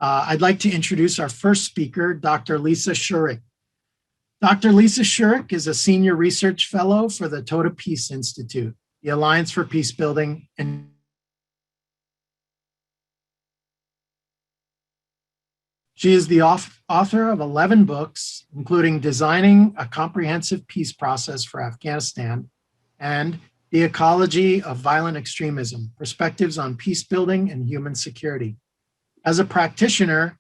I'd like to introduce our first speaker, Dr. Lisa Schirch. Dr. Lisa Schirch is a senior research fellow for the Toda Peace Institute, the Alliance for Peacebuilding, and she is the author of 11 books, including Designing a Comprehensive Peace Process for Afghanistan and The Ecology of Violent Extremism, Perspectives on Peacebuilding and Human Security. As a practitioner,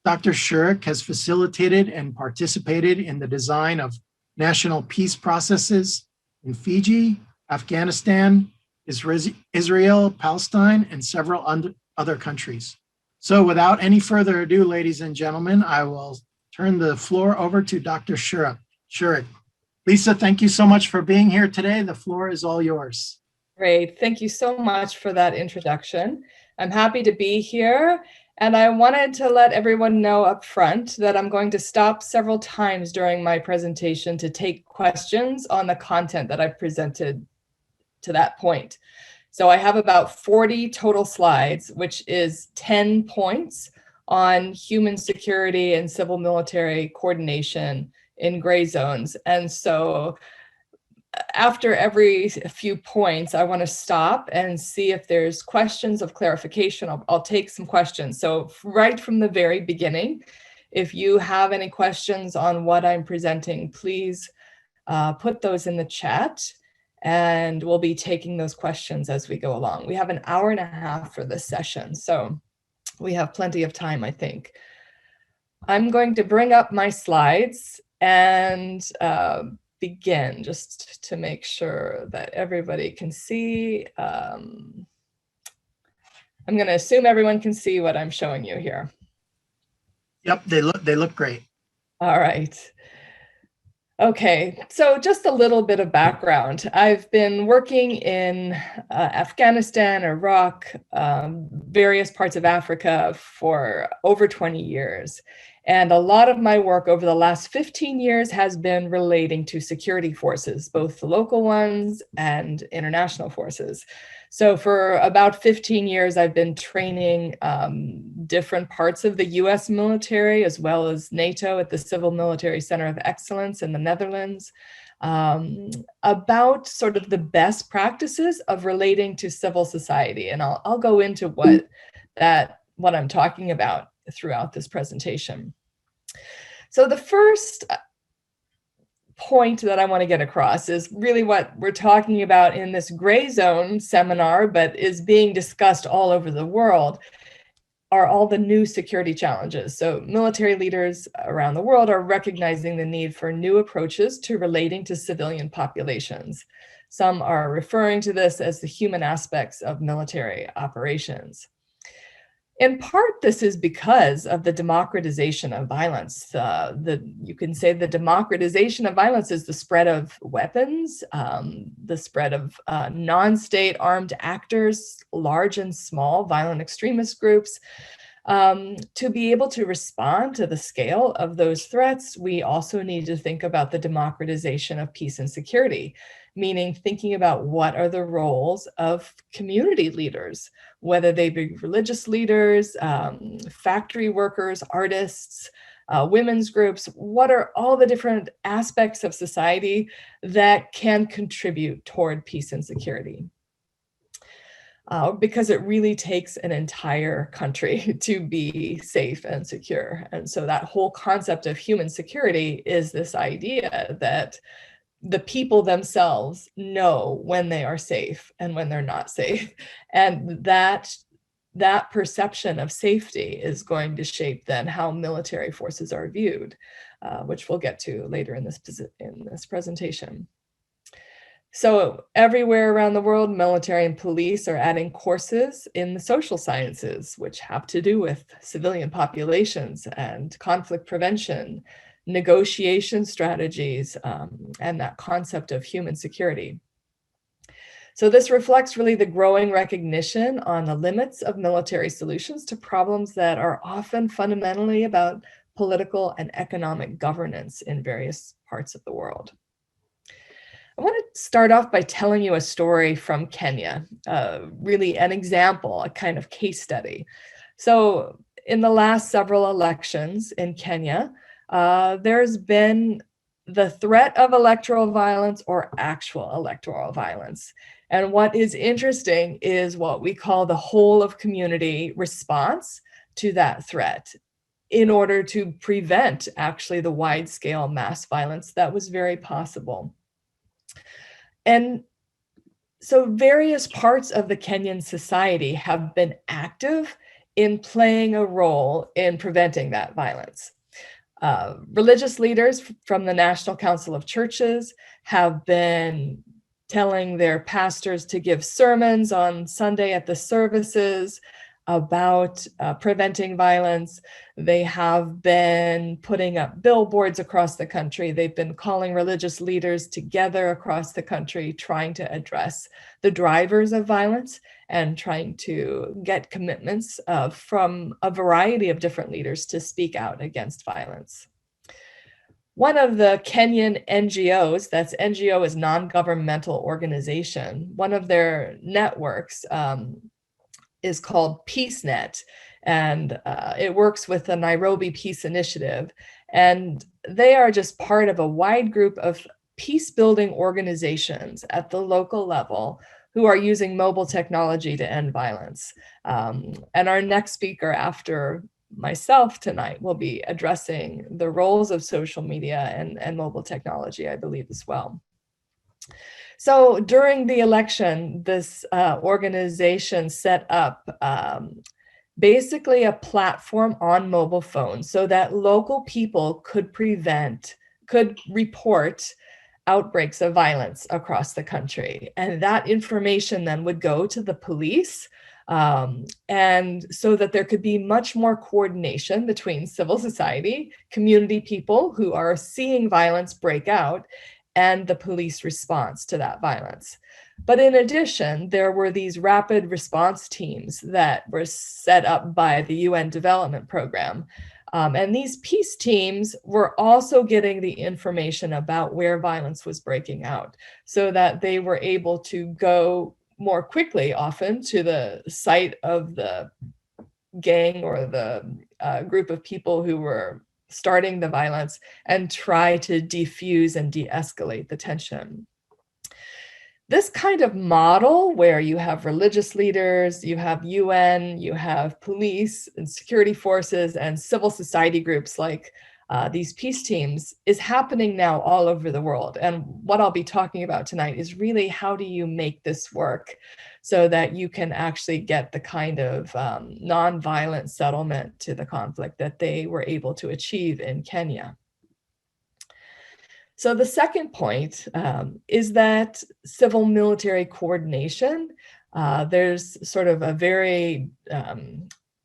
Dr. Schirch has facilitated and participated in the design of national peace processes in Fiji, Afghanistan, Israel, Palestine, and several other countries. So without any further ado, ladies and gentlemen, I will turn the floor over to Dr. Schirch. Lisa, thank you so much for being here today. The floor is all yours. Great. Thank you so much for that introduction. I'm happy to be here. And I wanted to let everyone know up front that I'm going to stop several times during my presentation to take questions on the content that I've presented to that point. So I have about 40 total slides, which is 10 points on human security and civil military coordination in gray zones. And so after every few points, I want to stop and see if there's questions of clarification. I'll take some questions. So right from the very beginning, if you have any questions on what I'm presenting, please put those in the chat, and we'll be taking those questions as we go along. We have an hour and a half for this session, so we have plenty of time, I think. I'm going to bring up my slides and begin just to make sure that everybody can see. I'm going to assume everyone can see what I'm showing you here. Yep, they look great. All right. Okay, so just a little bit of background. I've been working in Afghanistan, Iraq, various parts of Africa for over 20 years. And a lot of my work over the last 15 years has been relating to security forces, both the local ones and international forces. So for about 15 years, I've been training different parts of the US military, as well as NATO at the Civil Military Center of Excellence in the Netherlands, about sort of the best practices of relating to civil society. And I'll go into what I'm talking about throughout this presentation. So the first point that I want to get across is really what we're talking about in this gray zone seminar, but is being discussed all over the world, are all the new security challenges. So military leaders around the world are recognizing the need for new approaches to relating to civilian populations. Some are referring to this as the human aspects of military operations. In part, this is because of the democratization of violence. You can say the democratization of violence is the spread of weapons, the spread of non-state armed actors, large and small violent extremist groups. To be able to respond to the scale of those threats, we also need to think about the democratization of peace and security, meaning thinking about what are the roles of community leaders, whether they be religious leaders, factory workers, artists, women's groups. What are all the different aspects of society that can contribute toward peace and security? Because it really takes an entire country to be safe and secure. And so that whole concept of human security is this idea that the people themselves know when they are safe and when they're not safe. And that perception of safety is going to shape then how military forces are viewed, which we'll get to later in this presentation. So everywhere around the world, military and police are adding courses in the social sciences, which have to do with civilian populations and conflict prevention, negotiation strategies, and that concept of human security. So this reflects really the growing recognition on the limits of military solutions to problems that are often fundamentally about political and economic governance in various parts of the world. I want to start off by telling you a story from Kenya, really an example, a kind of case study. So in the last several elections in Kenya, there's been the threat of electoral violence or actual electoral violence. And what is interesting is what we call the whole of community response to that threat in order to prevent actually the wide-scale mass violence that was very possible. And so various parts of the Kenyan society have been active in playing a role in preventing that violence. Religious leaders from the National Council of Churches have been telling their pastors to give sermons on Sunday at the services about preventing violence. They have been putting up billboards across the country. They've been calling religious leaders together across the country, trying to address the drivers of violence and trying to get commitments from a variety of different leaders to speak out against violence. One of the Kenyan NGOs, that's NGO is non-governmental organization, one of their networks is called Peacenet, and it works with the Nairobi Peace Initiative. And they are just part of a wide group of peace-building organizations at the local level who are using mobile technology to end violence. And our next speaker after myself tonight will be addressing the roles of social media and mobile technology, I believe, as well. So during the election, this organization set up basically a platform on mobile phones so that local people could report outbreaks of violence across the country. And that information then would go to the police, and so that there could be much more coordination between civil society, community people who are seeing violence break out, and the police response to that violence. But in addition, there were these rapid response teams that were set up by the UN Development Program. And these peace teams were also getting the information about where violence was breaking out so that they were able to go more quickly, often, to the site of the gang or the group of people who were starting the violence and try to defuse and de-escalate the tension. This kind of model where you have religious leaders, you have UN, you have police and security forces and civil society groups like these peace teams is happening now all over the world. And what I'll be talking about tonight is really how do you make this work so that you can actually get the kind of nonviolent settlement to the conflict that they were able to achieve in Kenya. So the second point is that civil military coordination. There's sort of a very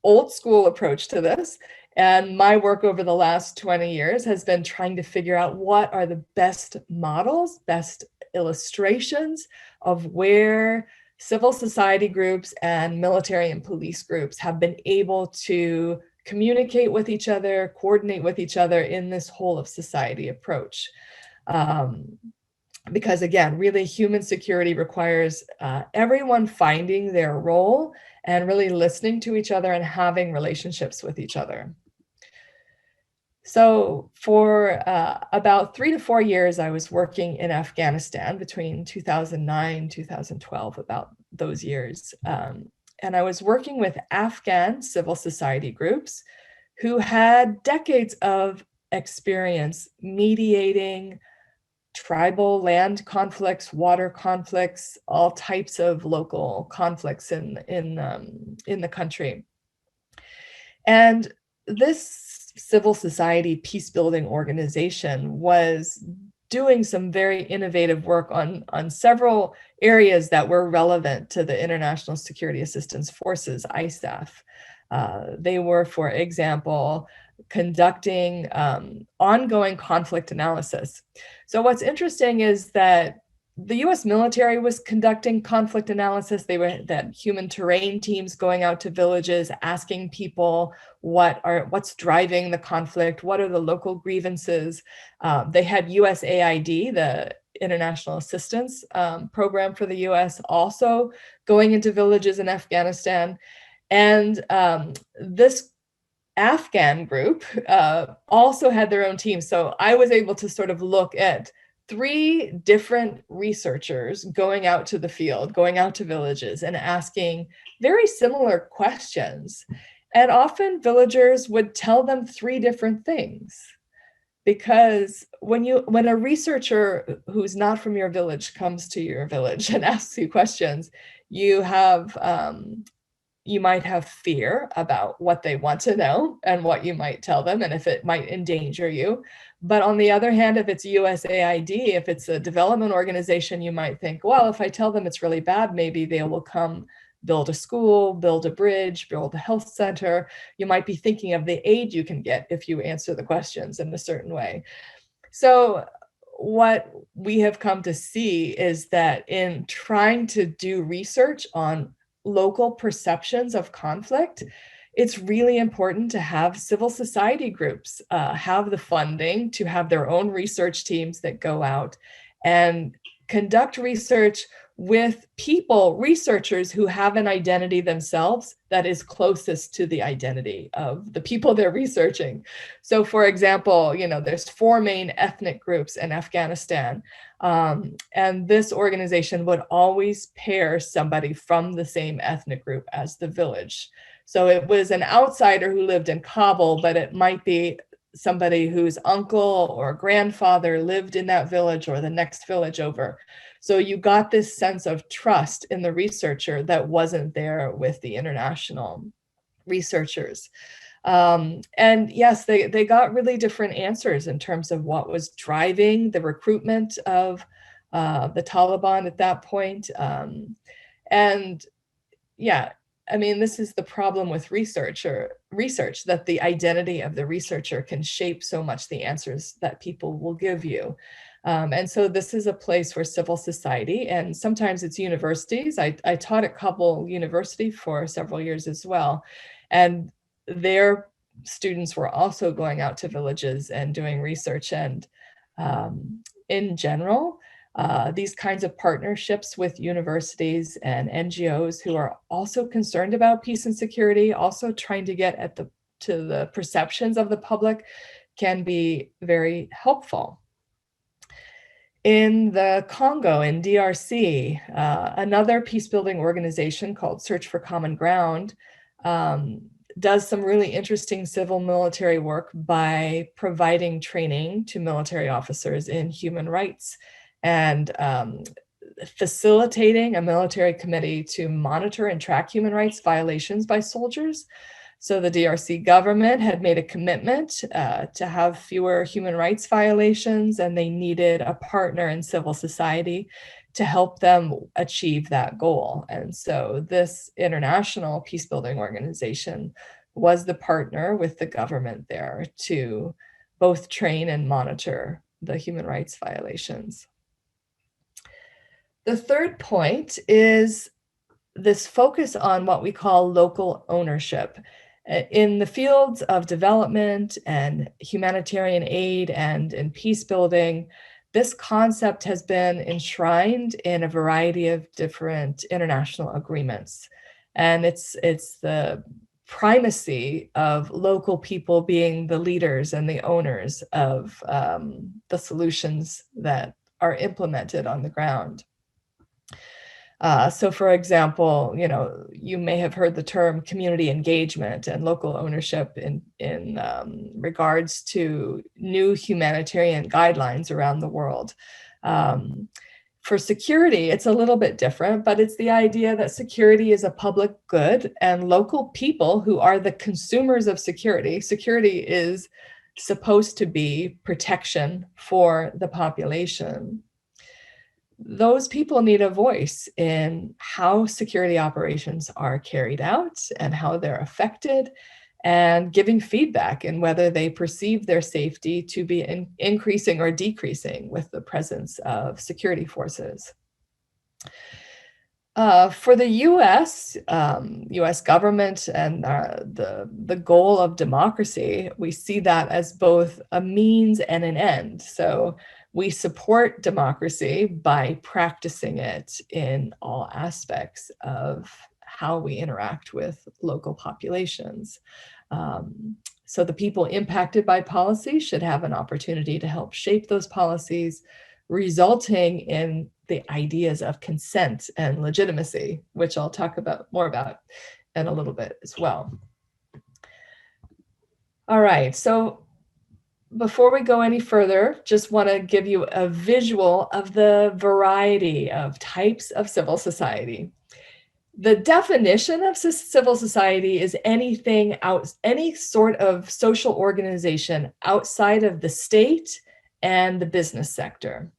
old school approach to this. And my work over the last 20 years has been trying to figure out what are the best models, best illustrations of where civil society groups and military and police groups have been able to communicate with each other, coordinate with each other in this whole of society approach. Because again, really human security requires everyone finding their role and really listening to each other and having relationships with each other. So for about 3 to 4 years, I was working in Afghanistan between 2009, 2012, about those years. And I was working with Afghan civil society groups who had decades of experience mediating tribal land conflicts, water conflicts, all types of local conflicts in the country. And this civil society peace-building organization was doing some very innovative work on several areas that were relevant to the International Security Assistance Forces, ISAF. They were, for example, conducting ongoing conflict analysis. So what's interesting is that the US military was conducting conflict analysis. They were that human terrain teams going out to villages, asking people what's driving the conflict, what are the local grievances. They had USAID, the International Assistance Program for the US, also going into villages in Afghanistan. And this Afghan group also had their own team. So I was able to sort of look at 3 different researchers going out to the field, going out to villages and asking very similar questions. And often villagers would tell them 3 different things. Because when a researcher who's not from your village comes to your village and asks you questions, you have you might have fear about what they want to know and what you might tell them and if it might endanger you. But on the other hand, if it's USAID, if it's a development organization, you might think, well, if I tell them it's really bad, maybe they will come build a school, build a bridge, build a health center. You might be thinking of the aid you can get if you answer the questions in a certain way. So what we have come to see is that in trying to do research on local perceptions of conflict, it's really important to have civil society groups have the funding to have their own research teams that go out and conduct research with people, researchers who have an identity themselves that is closest to the identity of the people they're researching. So for example, there's 4 main ethnic groups in Afghanistan. And this organization would always pair somebody from the same ethnic group as the village. So it was an outsider who lived in Kabul, but it might be somebody whose uncle or grandfather lived in that village or the next village over. So you got this sense of trust in the researcher that wasn't there with the international researchers. And yes, they got really different answers in terms of what was driving the recruitment of the Taliban at that point. And yeah, I mean, this is the problem with research, that the identity of the researcher can shape so much the answers that people will give you. And so this is a place where civil society, and sometimes it's universities. I taught at Kabul University for several years as well. And their students were also going out to villages and doing research. And in general, these kinds of partnerships with universities and NGOs who are also concerned about peace and security, also trying to get to the perceptions of the public, can be very helpful. In the Congo, in DRC, another peacebuilding organization called Schirch for Common Ground does some really interesting civil military work by providing training to military officers in human rights and facilitating a military committee to monitor and track human rights violations by soldiers. So the DRC government had made a commitment to have fewer human rights violations, and they needed a partner in civil society to help them achieve that goal. And so this international peacebuilding organization was the partner with the government there to both train and monitor the human rights violations. The third point is this focus on what we call local ownership. In the fields of development and humanitarian aid and in peace building, this concept has been enshrined in a variety of different international agreements. And it's the primacy of local people being the leaders and the owners of the solutions that are implemented on the ground. So for example, you may have heard the term community engagement and local ownership in regards to new humanitarian guidelines around the world. For security, it's a little bit different, but it's the idea that security is a public good and local people who are the consumers of security. Security is supposed to be protection for the population. Those people need a voice in how security operations are carried out and how they're affected, and giving feedback in whether they perceive their safety to be increasing or decreasing with the presence of security forces. For the US government and the goal of democracy, we see that as both a means and an end. So we support democracy by practicing it in all aspects of how we interact with local populations. So the people impacted by policy should have an opportunity to help shape those policies, resulting in the ideas of consent and legitimacy, which I'll talk more about in a little bit as well. All right, so before we go any further, just want to give you a visual of the variety of types of civil society. The definition of civil society is any sort of social organization outside of the state and the business sector.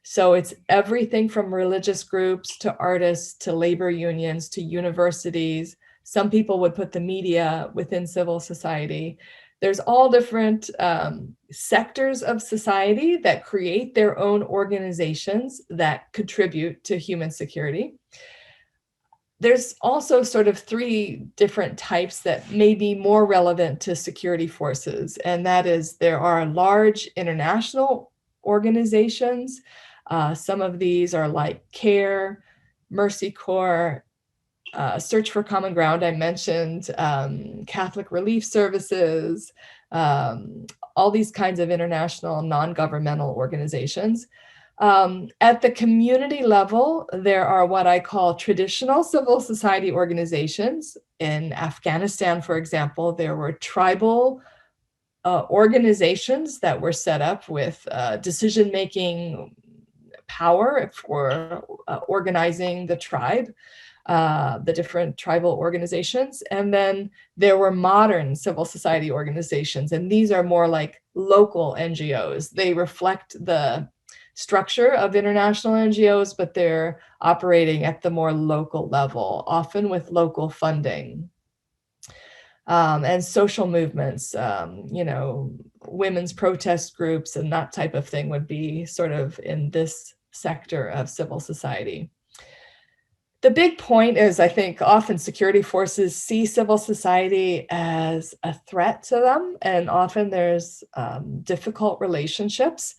So it's everything from religious groups to artists to labor unions to universities. Some people would put the media within civil society. There's all different sectors of society that create their own organizations that contribute to human security. There's also sort of three different types that may be more relevant to security forces, and that is there are large international organizations. Some of these are like CARE, Mercy Corps, Search for Common Ground, I mentioned, Catholic Relief Services, all these kinds of international non-governmental organizations. At the community level, there are what I call traditional civil society organizations. In Afghanistan, for example, there were tribal organizations that were set up with decision-making power for organizing the tribe, the different tribal organizations. And then there were modern civil society organizations, and these are more like local NGOs. They reflect the structure of international NGOs, but they're operating at the more local level, often with local funding. And social movements, women's protest groups and that type of thing would be sort of in this sector of civil society. The big point is, I think, often security forces see civil society as a threat to them, and often there's difficult relationships.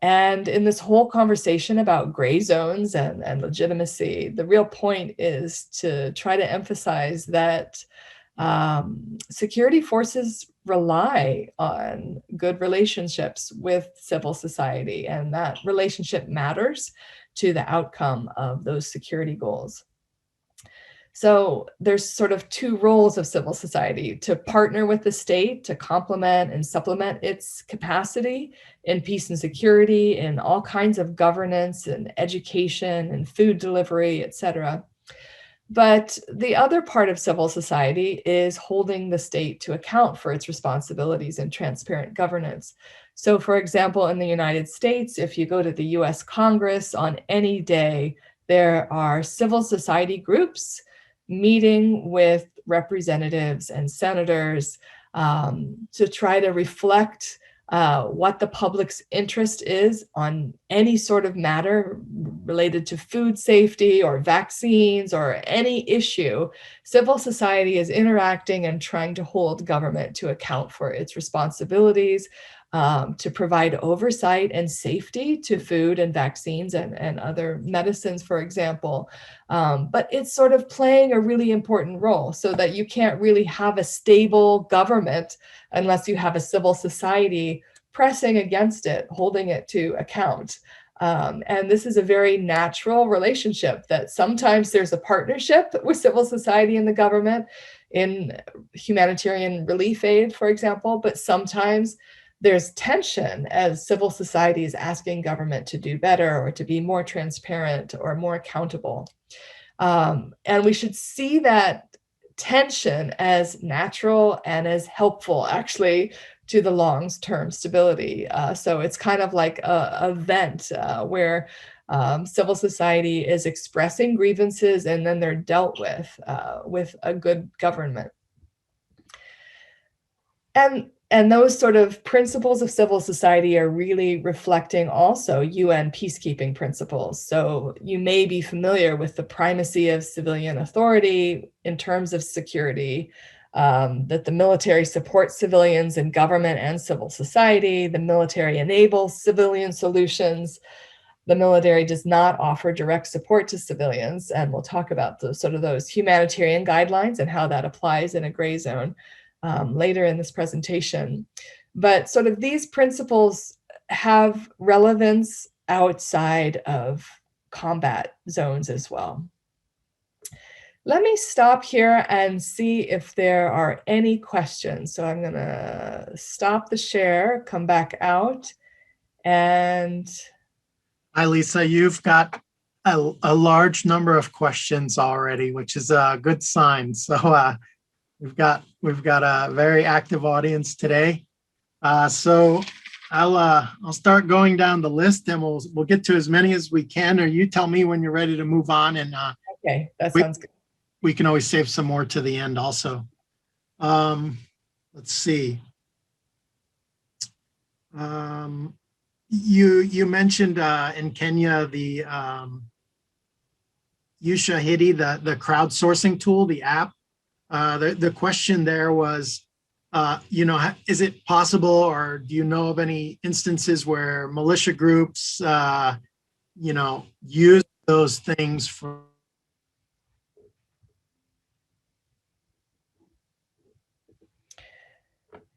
And in this whole conversation about gray zones and legitimacy, the real point is to try to emphasize that security forces rely on good relationships with civil society, and that relationship matters to the outcome of those security goals. So there's sort of two roles of civil society: to partner with the state, to complement and supplement its capacity in peace and security, in all kinds of governance and education and food delivery, et cetera. But the other part of civil society is holding the state to account for its responsibilities in transparent governance. So, for example, in the United States, if you go to the US Congress on any day, there are civil society groups meeting with representatives and senators to try to reflect what the public's interest is on any sort of matter related to food safety or vaccines or any issue. Civil society is interacting and trying to hold government to account for its responsibilities, to provide oversight and safety to food and vaccines and other medicines, for example. But it's sort of playing a really important role, so that you can't really have a stable government unless you have a civil society pressing against it, holding it to account. And this is a very natural relationship, that sometimes there's a partnership with civil society and the government in humanitarian relief aid, for example, but sometimes there's tension as civil society is asking government to do better or to be more transparent or more accountable. And we should see that tension as natural and as helpful, actually, to the long-term stability. So it's kind of like a vent where civil society is expressing grievances and then they're dealt with a good government. And those sort of principles of civil society are really reflecting also UN peacekeeping principles. So you may be familiar with the primacy of civilian authority in terms of security, that the military supports civilians in government and civil society. The military enables civilian solutions. The military does not offer direct support to civilians. And we'll talk about those humanitarian guidelines and how that applies in a gray zone. later in this presentation. But sort of these principles have relevance outside of combat zones as well. Let me stop here and see if there are any questions. So I'm gonna stop the share, come back out, and... Hi, Lisa, you've got a large number of questions already, which is a good sign. So we've got a very active audience today. So I'll start going down the list, and we'll get to as many as we can. Or you tell me when you're ready to move on, and okay, that sounds good. We can always save some more to the end also. Let's see. You mentioned in Kenya the Ushahidi, the crowdsourcing tool, the app. The question there was, is it possible, or do you know of any instances where militia groups, use those things for?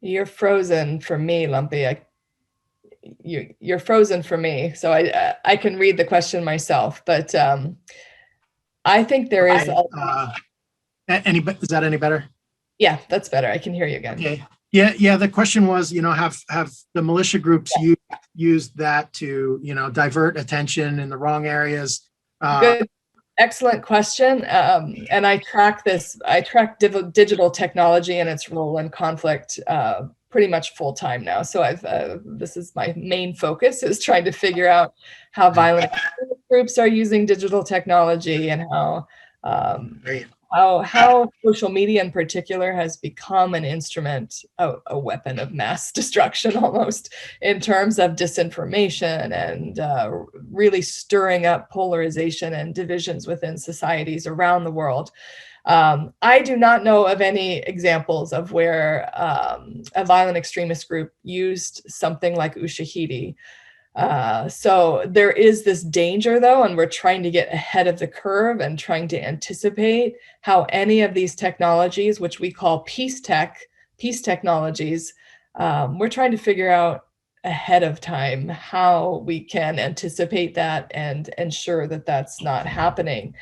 You're frozen for me, Lumpy. You're frozen for me, so I can read the question myself, but I think there is. Is that any better? Yeah, that's better. I can hear you again. Okay. Yeah. The question was, have the militia groups used that to, divert attention in the wrong areas? Good. Excellent question. And I track digital technology and its role in conflict pretty much full time now. So this is my main focus, is trying to figure out how violent groups are using digital technology, and how social media in particular has become an instrument, a weapon of mass destruction almost, in terms of disinformation and really stirring up polarization and divisions within societies around the world. I do not know of any examples of where a violent extremist group used something like Ushahidi. So there is this danger, though, and we're trying to get ahead of the curve and trying to anticipate how any of these technologies, which we call peace technologies, we're trying to figure out ahead of time how we can anticipate that and ensure that that's not happening.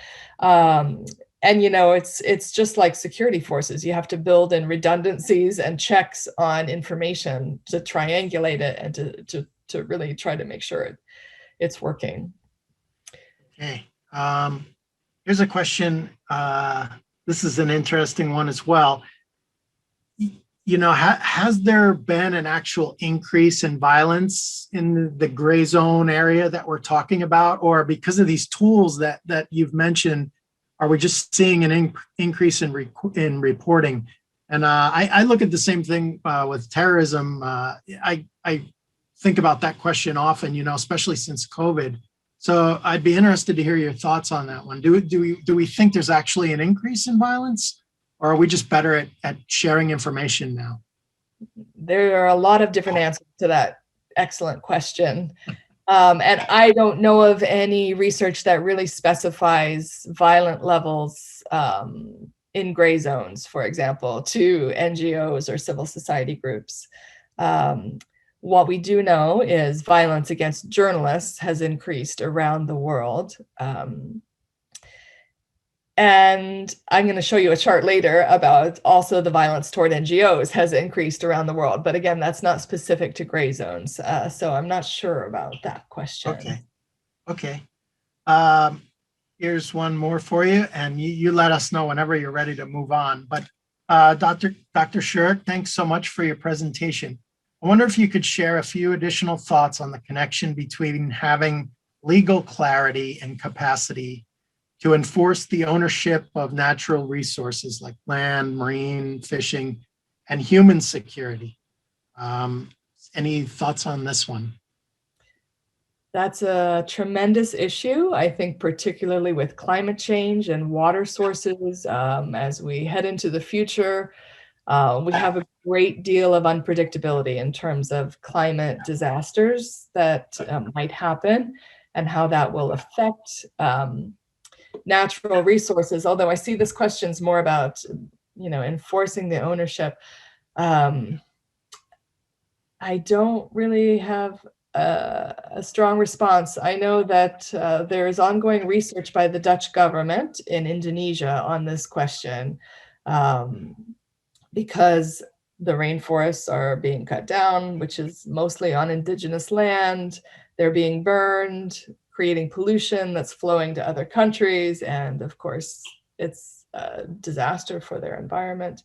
And it's just like security forces. You have to build in redundancies and checks on information to triangulate it and to really try to make sure it's working. Okay. Here's a question. This is an interesting one as well. Has there been an actual increase in violence in the gray zone area that we're talking about, or because of these tools that you've mentioned, are we just seeing an increase in reporting? And I look at the same thing with terrorism. I think about that question often, especially since COVID. So I'd be interested to hear your thoughts on that one. Do we think there's actually an increase in violence, or are we just better at sharing information now? There are a lot of different answers to that excellent question. And I don't know of any research that really specifies violent levels in gray zones, for example, to NGOs or civil society groups. What we do know is violence against journalists has increased around the world. And I'm going to show you a chart later about also the violence toward NGOs has increased around the world. But again, that's not specific to gray zones. So I'm not sure about that question. Okay. Here's one more for you, and you let us know whenever you're ready to move on. But Dr. Schirch, thanks so much for your presentation. I wonder if you could share a few additional thoughts on the connection between having legal clarity and capacity to enforce the ownership of natural resources like land, marine, fishing, and human security. Any thoughts on this one? That's a tremendous issue, I think, particularly with climate change and water sources. As we head into the future, we have a great deal of unpredictability in terms of climate disasters that might happen and how that will affect natural resources. Although I see this question's more about, enforcing the ownership. I don't really have a strong response. I know that there is ongoing research by the Dutch government in Indonesia on this question, because the rainforests are being cut down, which is mostly on indigenous land. They're being burned, creating pollution that's flowing to other countries. And of course, it's a disaster for their environment.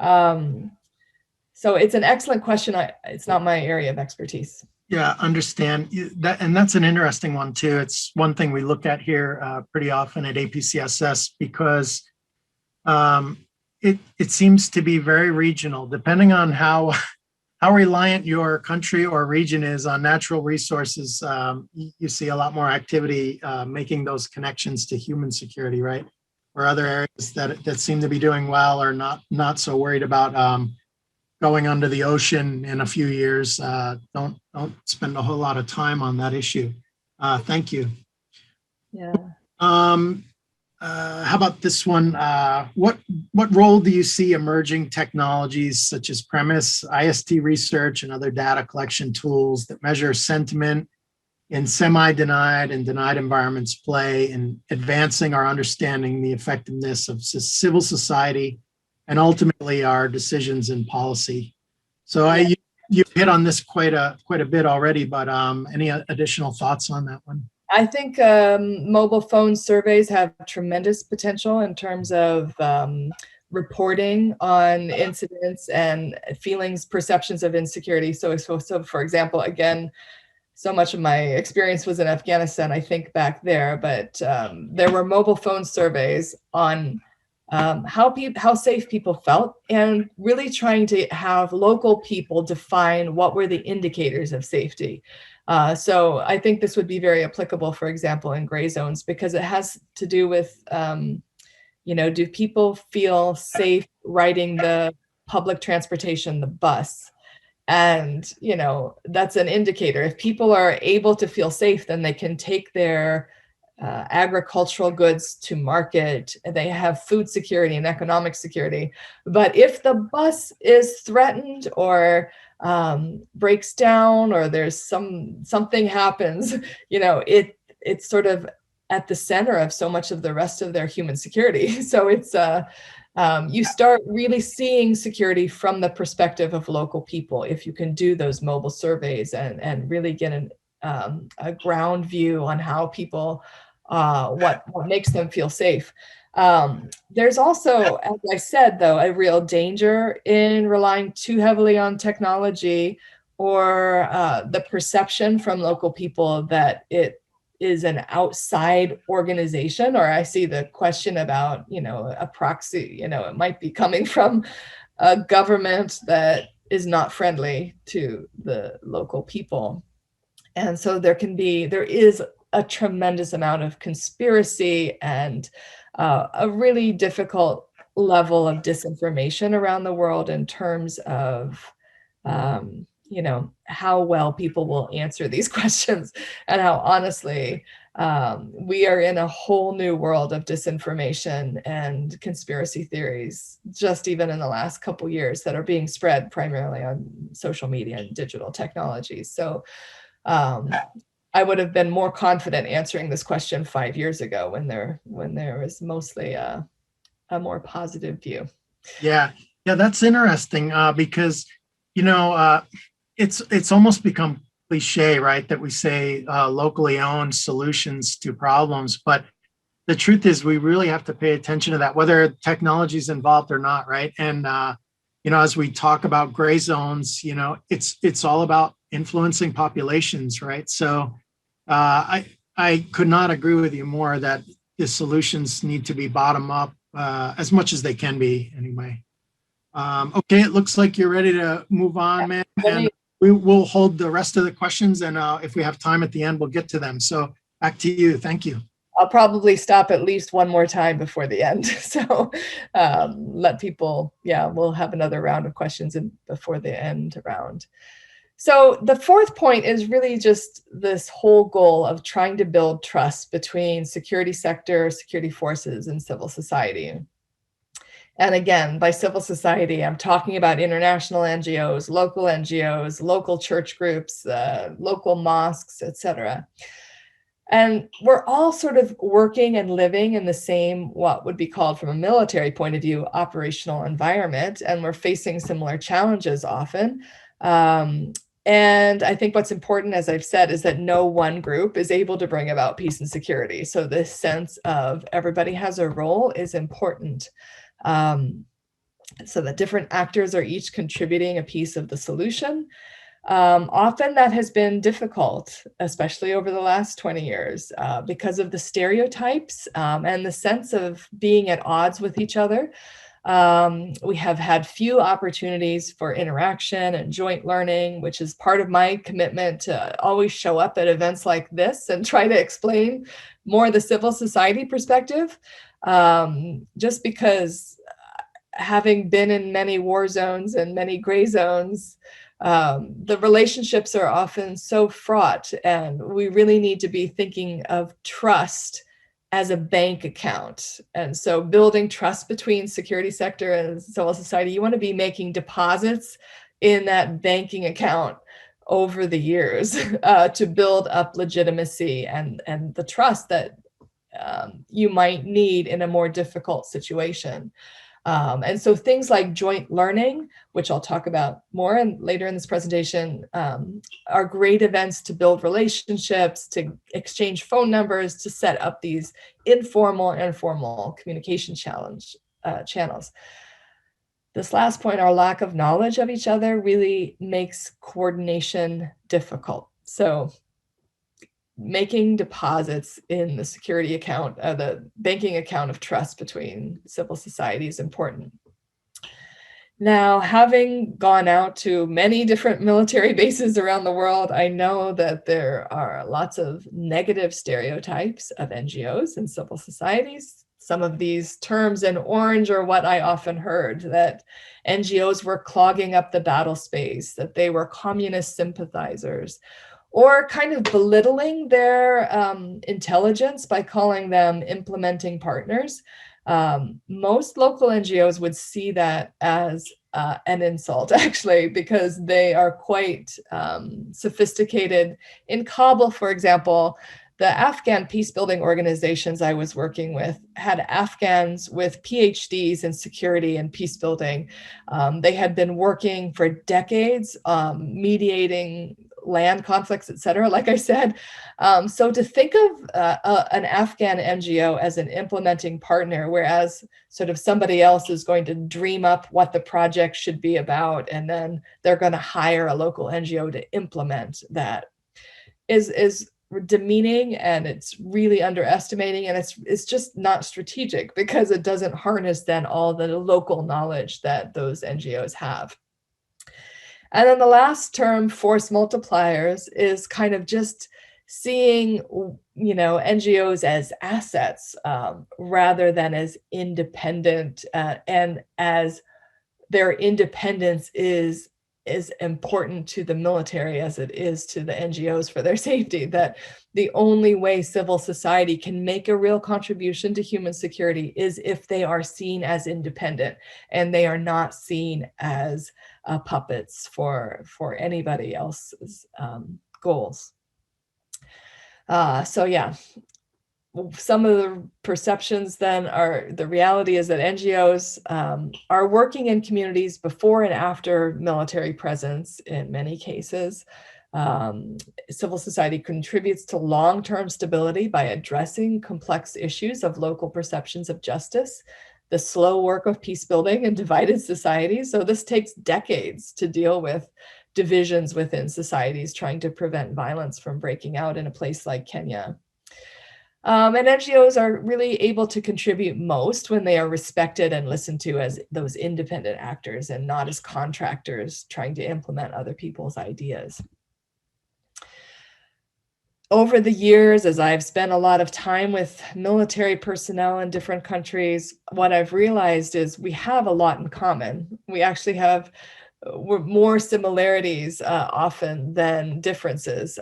So it's an excellent question. It's not my area of expertise. Yeah, understand that, and that's an interesting one too. It's one thing we look at here pretty often at APCSS because it seems to be very regional, depending on how reliant your country or region is on natural resources. You see a lot more activity making those connections to human security, right? Or other areas that seem to be doing well or not so worried about going under the ocean in a few years. Don't spend a whole lot of time on that issue. Thank you. Yeah. How about this one? What role do you see emerging technologies such as premise, IST research, and other data collection tools that measure sentiment in semi-denied and denied environments play in advancing our understanding the effectiveness of civil society and ultimately our decisions and policy? So you hit on this quite a bit already, but any additional thoughts on that one? I think mobile phone surveys have tremendous potential in terms of reporting on incidents and feelings, perceptions of insecurity. So for example, again, so much of my experience was in Afghanistan, I think back there, but there were mobile phone surveys on how safe people felt, and really trying to have local people define what were the indicators of safety. So I think this would be very applicable, for example, in gray zones, because it has to do with, do people feel safe riding the public transportation, the bus? And, that's an indicator. If people are able to feel safe, then they can take their agricultural goods to market. They have food security and economic security. But if the bus is threatened or breaks down, or there's something happens, it's sort of at the center of so much of the rest of their human security. So it's you start really seeing security from the perspective of local people if you can do those mobile surveys and really get a ground view on how people, what makes them feel safe. There's also, as I said, though, a real danger in relying too heavily on technology or the perception from local people that it is an outside organization. Or I see the question about, a proxy, it might be coming from a government that is not friendly to the local people. And so there is a tremendous amount of conspiracy and a really difficult level of disinformation around the world in terms of, how well people will answer these questions, and how honestly we are in a whole new world of disinformation and conspiracy theories, just even in the last couple of years, that are being spread primarily on social media and digital technologies. So I would have been more confident answering this question 5 years ago when there was mostly a more positive view. Yeah, that's interesting because it's almost become cliche, right, that we say locally owned solutions to problems, but the truth is we really have to pay attention to that, whether technology is involved or not, right? And as we talk about gray zones, it's all about influencing populations, right? So I could not agree with you more that the solutions need to be bottom up as much as they can be anyway. Okay, it looks like you're ready to move on, man. And we will hold the rest of the questions, and if we have time at the end, we'll get to them. So back to you. Thank you. I'll probably stop at least one more time before the end. So let people, we'll have another round of questions before the end round. So the fourth point is really just this whole goal of trying to build trust between security sector, security forces, and civil society. And again, by civil society, I'm talking about international NGOs, local church groups, local mosques, etc. And we're all sort of working and living in the same, what would be called from a military point of view, operational environment. And we're facing similar challenges often. And I think what's important, as I've said, is that no one group is able to bring about peace and security. So this sense of everybody has a role is important. So that different actors are each contributing a piece of the solution. Often that has been difficult, especially over the last 20 years, because of the stereotypes and the sense of being at odds with each other. We have had few opportunities for interaction and joint learning, which is part of my commitment to always show up at events like this and try to explain more the civil society perspective, just because having been in many war zones and many gray zones, the relationships are often so fraught, and we really need to be thinking of trust as a bank account. And so building trust between security sector and civil society, you want to be making deposits in that banking account over the years to build up legitimacy and the trust that you might need in a more difficult situation. And so things like joint learning, which I'll talk about more and later in this presentation, are great events to build relationships, to exchange phone numbers, to set up these informal and formal communication channels. This last point, our lack of knowledge of each other really makes coordination difficult. So making deposits in the security account, the banking account of trust between civil society is important. Now, having gone out to many different military bases around the world, I know that there are lots of negative stereotypes of NGOs and civil societies. Some of these terms in orange are what I often heard, that NGOs were clogging up the battle space, that they were communist sympathizers, or kind of belittling their intelligence by calling them implementing partners. Most local NGOs would see that as an insult, actually, because they are quite sophisticated. In Kabul, for example, the Afghan peacebuilding organizations I was working with had Afghans with PhDs in security and peacebuilding. They had been working for decades, mediating land conflicts, et cetera, like I said. So to think of an Afghan NGO as an implementing partner, whereas sort of somebody else is going to dream up what the project should be about, and then they're going to hire a local NGO to implement that, is demeaning, and it's really underestimating, and it's just not strategic, because it doesn't harness then all the local knowledge that those NGOs have. And then the last term, force multipliers, is kind of just seeing, NGOs as assets rather than as independent, and as their independence is important to the military as it is to the NGOs for their safety, that the only way civil society can make a real contribution to human security is if they are seen as independent and they are not seen as puppets for anybody else's goals. So yeah, some of the perceptions then are, the reality is that NGOs are working in communities before and after military presence in many cases. Civil society contributes to long-term stability by addressing complex issues of local perceptions of justice, the slow work of peace building in divided societies. So this takes decades to deal with divisions within societies, trying to prevent violence from breaking out in a place like Kenya. And NGOs are really able to contribute most when they are respected and listened to as those independent actors and not as contractors trying to implement other people's ideas. Over the years, as I've spent a lot of time with military personnel in different countries, what I've realized is we have a lot in common. We actually have more similarities often than differences,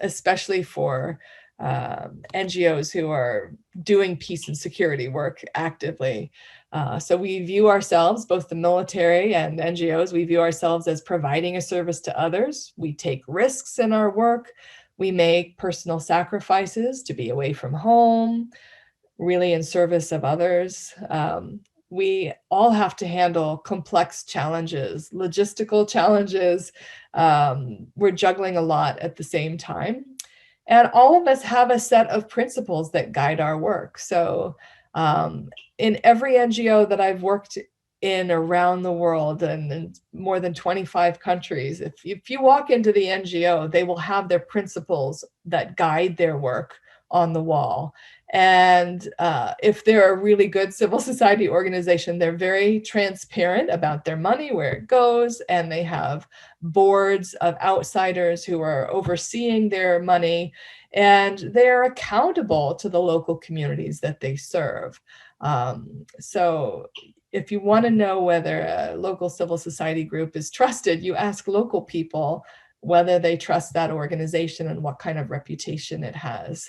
especially for NGOs who are doing peace and security work actively. So we view ourselves, both the military and NGOs, we view ourselves as providing a service to others. We take risks in our work. We make personal sacrifices to be away from home, really in service of others. We all have to handle complex challenges, logistical challenges. We're juggling a lot at the same time. And all of us have a set of principles that guide our work. So in every NGO that I've worked in around the world and in more than 25 countries, if you walk into the NGO, they will have their principles that guide their work on the wall. And if they're a really good civil society organization, they're very transparent about their money, where it goes, and they have boards of outsiders who are overseeing their money, and they're accountable to the local communities that they serve. So if you want to know whether a local civil society group is trusted, you ask local people whether they trust that organization and what kind of reputation it has.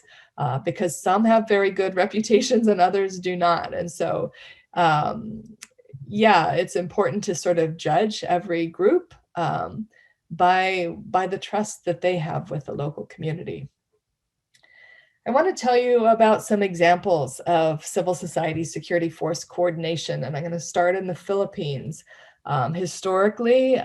Because some have very good reputations and others do not. And so, yeah, it's important to sort of judge every group by the trust that they have with the local community. I want to tell you about some examples of civil society security force coordination, and I'm going to start in the Philippines. Historically,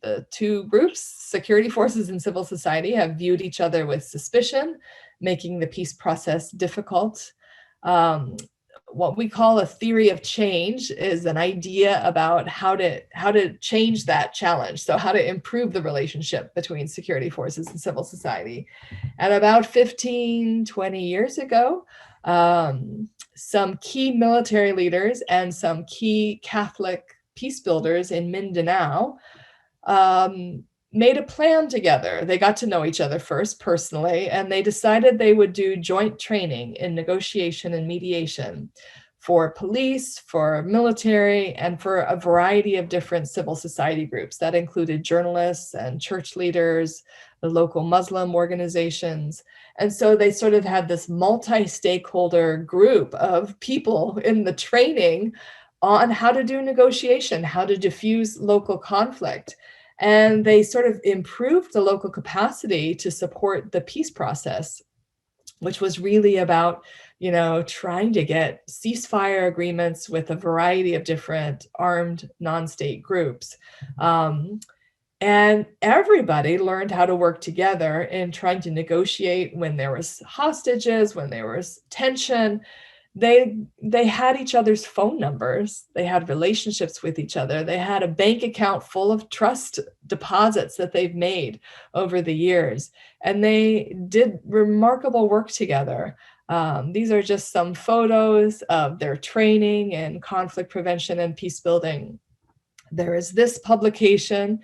the two groups, security forces and civil society, have viewed each other with suspicion, making the peace process difficult. What we call a theory of change is an idea about how to change that challenge. So how to improve the relationship between security forces and civil society. And about 15, 20 years ago, some key military leaders and some key Catholic peace builders in Mindanao made a plan together. They got to know each other first personally, and they decided they would do joint training in negotiation and mediation for police, for military, and for a variety of different civil society groups. That included journalists and church leaders, the local Muslim organizations. And so they sort of had this multi-stakeholder group of people in the training on how to do negotiation, how to diffuse local conflict. And they sort of improved the local capacity to support the peace process, which was really about, trying to get ceasefire agreements with a variety of different armed non-state groups. And everybody learned how to work together in trying to negotiate when there was hostages, when there was tension. They had each other's phone numbers. They had relationships with each other. They had a bank account full of trust deposits that they've made over the years. And they did remarkable work together. These are just some photos of their training in conflict prevention and peace building. There is this publication,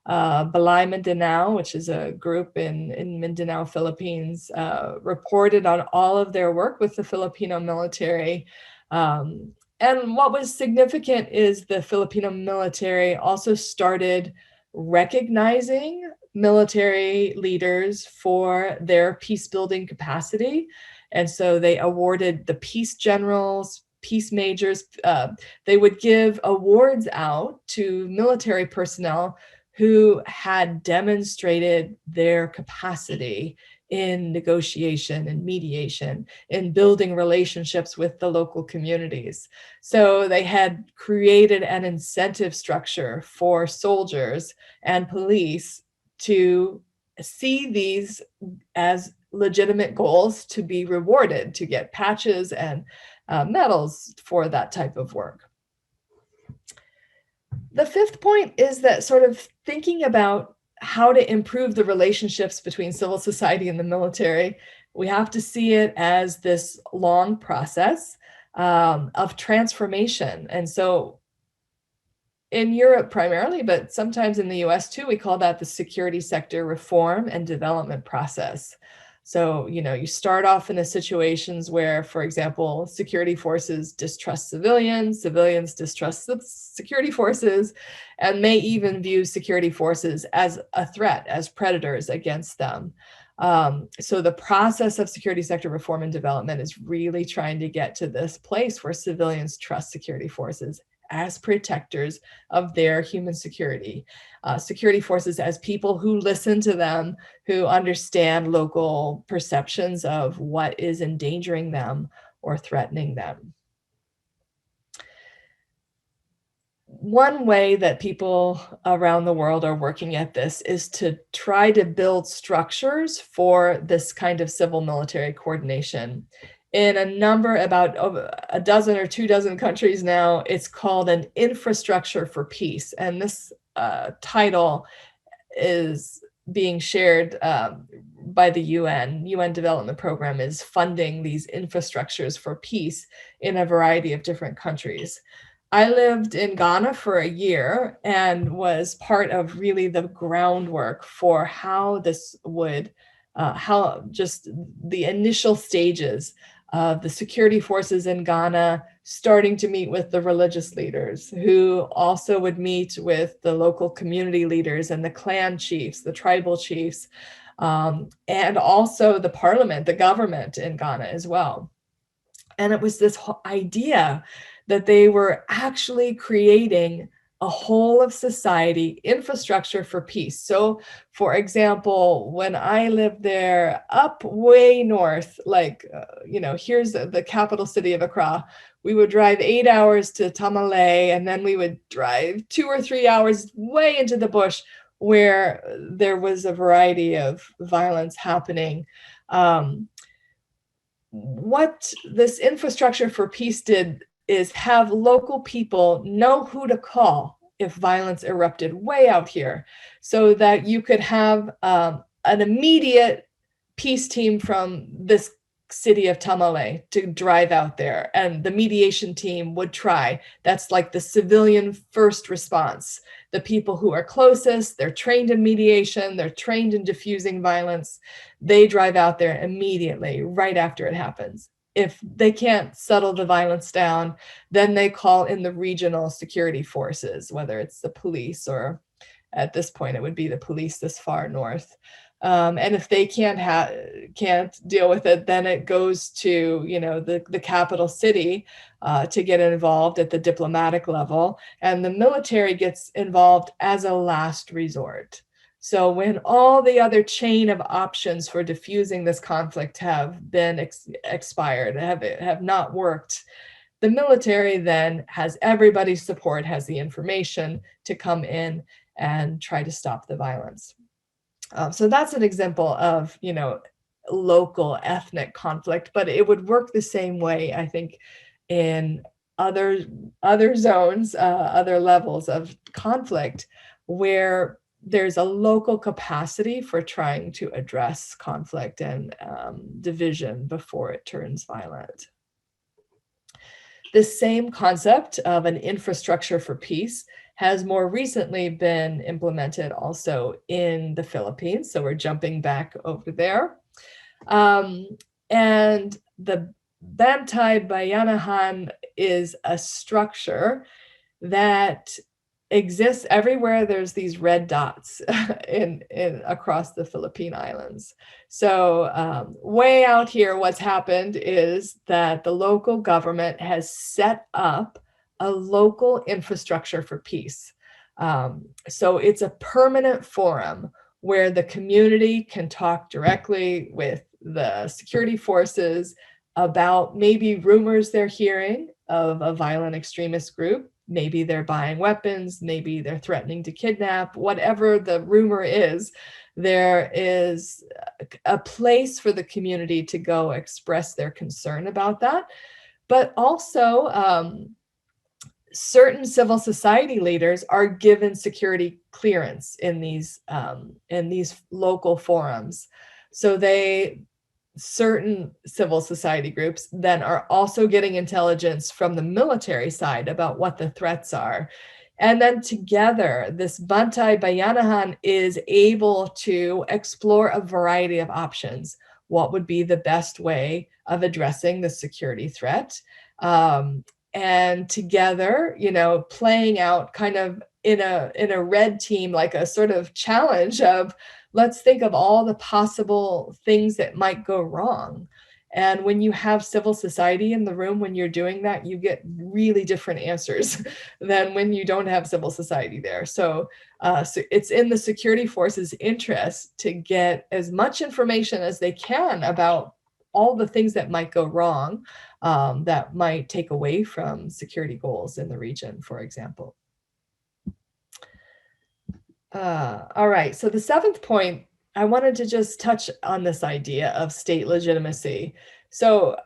Balay Mindanao, which is a group in Mindanao, Philippines, reported on all of their work with the Filipino military. And what was significant is the Filipino military also started recognizing military leaders for their peace building capacity. And so they awarded the peace generals, peace majors. They would give awards out to military personnel who had demonstrated their capacity in negotiation and mediation, in building relationships with the local communities. So they had created an incentive structure for soldiers and police to see these as legitimate goals to be rewarded, to get patches and medals for that type of work. The fifth point is that sort of thinking about how to improve the relationships between civil society and the military, we have to see it as this long process of transformation. And so in Europe primarily, but sometimes in the US too, we call that the security sector reform and development process. So, you start off in the situations where, for example, security forces distrust civilians, civilians distrust the security forces, and may even view security forces as a threat, as predators against them. So the process of security sector reform and development is really trying to get to this place where civilians trust security forces as protectors of their human security, security forces as people who listen to them, who understand local perceptions of what is endangering them or threatening them. One way that people around the world are working at this is to try to build structures for this kind of civil military coordination. In a number, about a dozen or 2 dozen countries now, it's called an infrastructure for peace. And this title is being shared by the UN. UN Development Program is funding these infrastructures for peace in a variety of different countries. I lived in Ghana for a year and was part of really the groundwork for how this would, how just the initial stages of the security forces in Ghana starting to meet with the religious leaders, who also would meet with the local community leaders and the clan chiefs, the tribal chiefs, and also the parliament, the government in Ghana as well. And it was this whole idea that they were actually creating a whole of society infrastructure for peace. So, for example, when I lived there up way north, like, here's the capital city of Accra, we would drive 8 hours to Tamale, and then we would drive 2 or 3 hours way into the bush where there was a variety of violence happening. What this infrastructure for peace did is have local people know who to call if violence erupted way out here, so that you could have an immediate peace team from this city of Tamale to drive out there, and the mediation team would try. That's like the civilian first response. The people who are closest, they're trained in mediation, they're trained in diffusing violence. They drive out there immediately, right after it happens. If they can't settle the violence down, then they call in the regional security forces, whether it's the police, or at this point it would be the police this far north. And if they can't deal with it, then it goes to the capital city to get involved at the diplomatic level, and the military gets involved as a last resort. So when all the other chain of options for diffusing this conflict have been expired, have not worked, the military then has everybody's support, has the information to come in and try to stop the violence. So that's an example of, local ethnic conflict, but it would work the same way, I think, in other zones, other levels of conflict, where there's a local capacity for trying to address conflict and division before it turns violent. This same concept of an infrastructure for peace has more recently been implemented also in the Philippines. So we're jumping back over there. And the Bantay Bayanihan is a structure that exists everywhere there's these red dots in across the Philippine Islands. So way out here, what's happened is that the local government has set up a local infrastructure for peace. So it's a permanent forum where the community can talk directly with the security forces about maybe rumors they're hearing of a violent extremist group. Maybe they're buying weapons, maybe they're threatening to kidnap, whatever the rumor is, there is a place for the community to go express their concern about that. But also, certain civil society leaders are given security clearance in these local forums. So certain civil society groups then are also getting intelligence from the military side about what the threats are. And then together, this Bantay Bayanihan is able to explore a variety of options. What would be the best way of addressing the security threat? And together, playing out kind of in a red team, like a sort of challenge of, let's think of all the possible things that might go wrong. And when you have civil society in the room, when you're doing that, you get really different answers than when you don't have civil society there. So it's in the security forces' interest to get as much information as they can about all the things that might go wrong, that might take away from security goals in the region, for example. All right, so the seventh point, I wanted to just touch on this idea of state legitimacy. So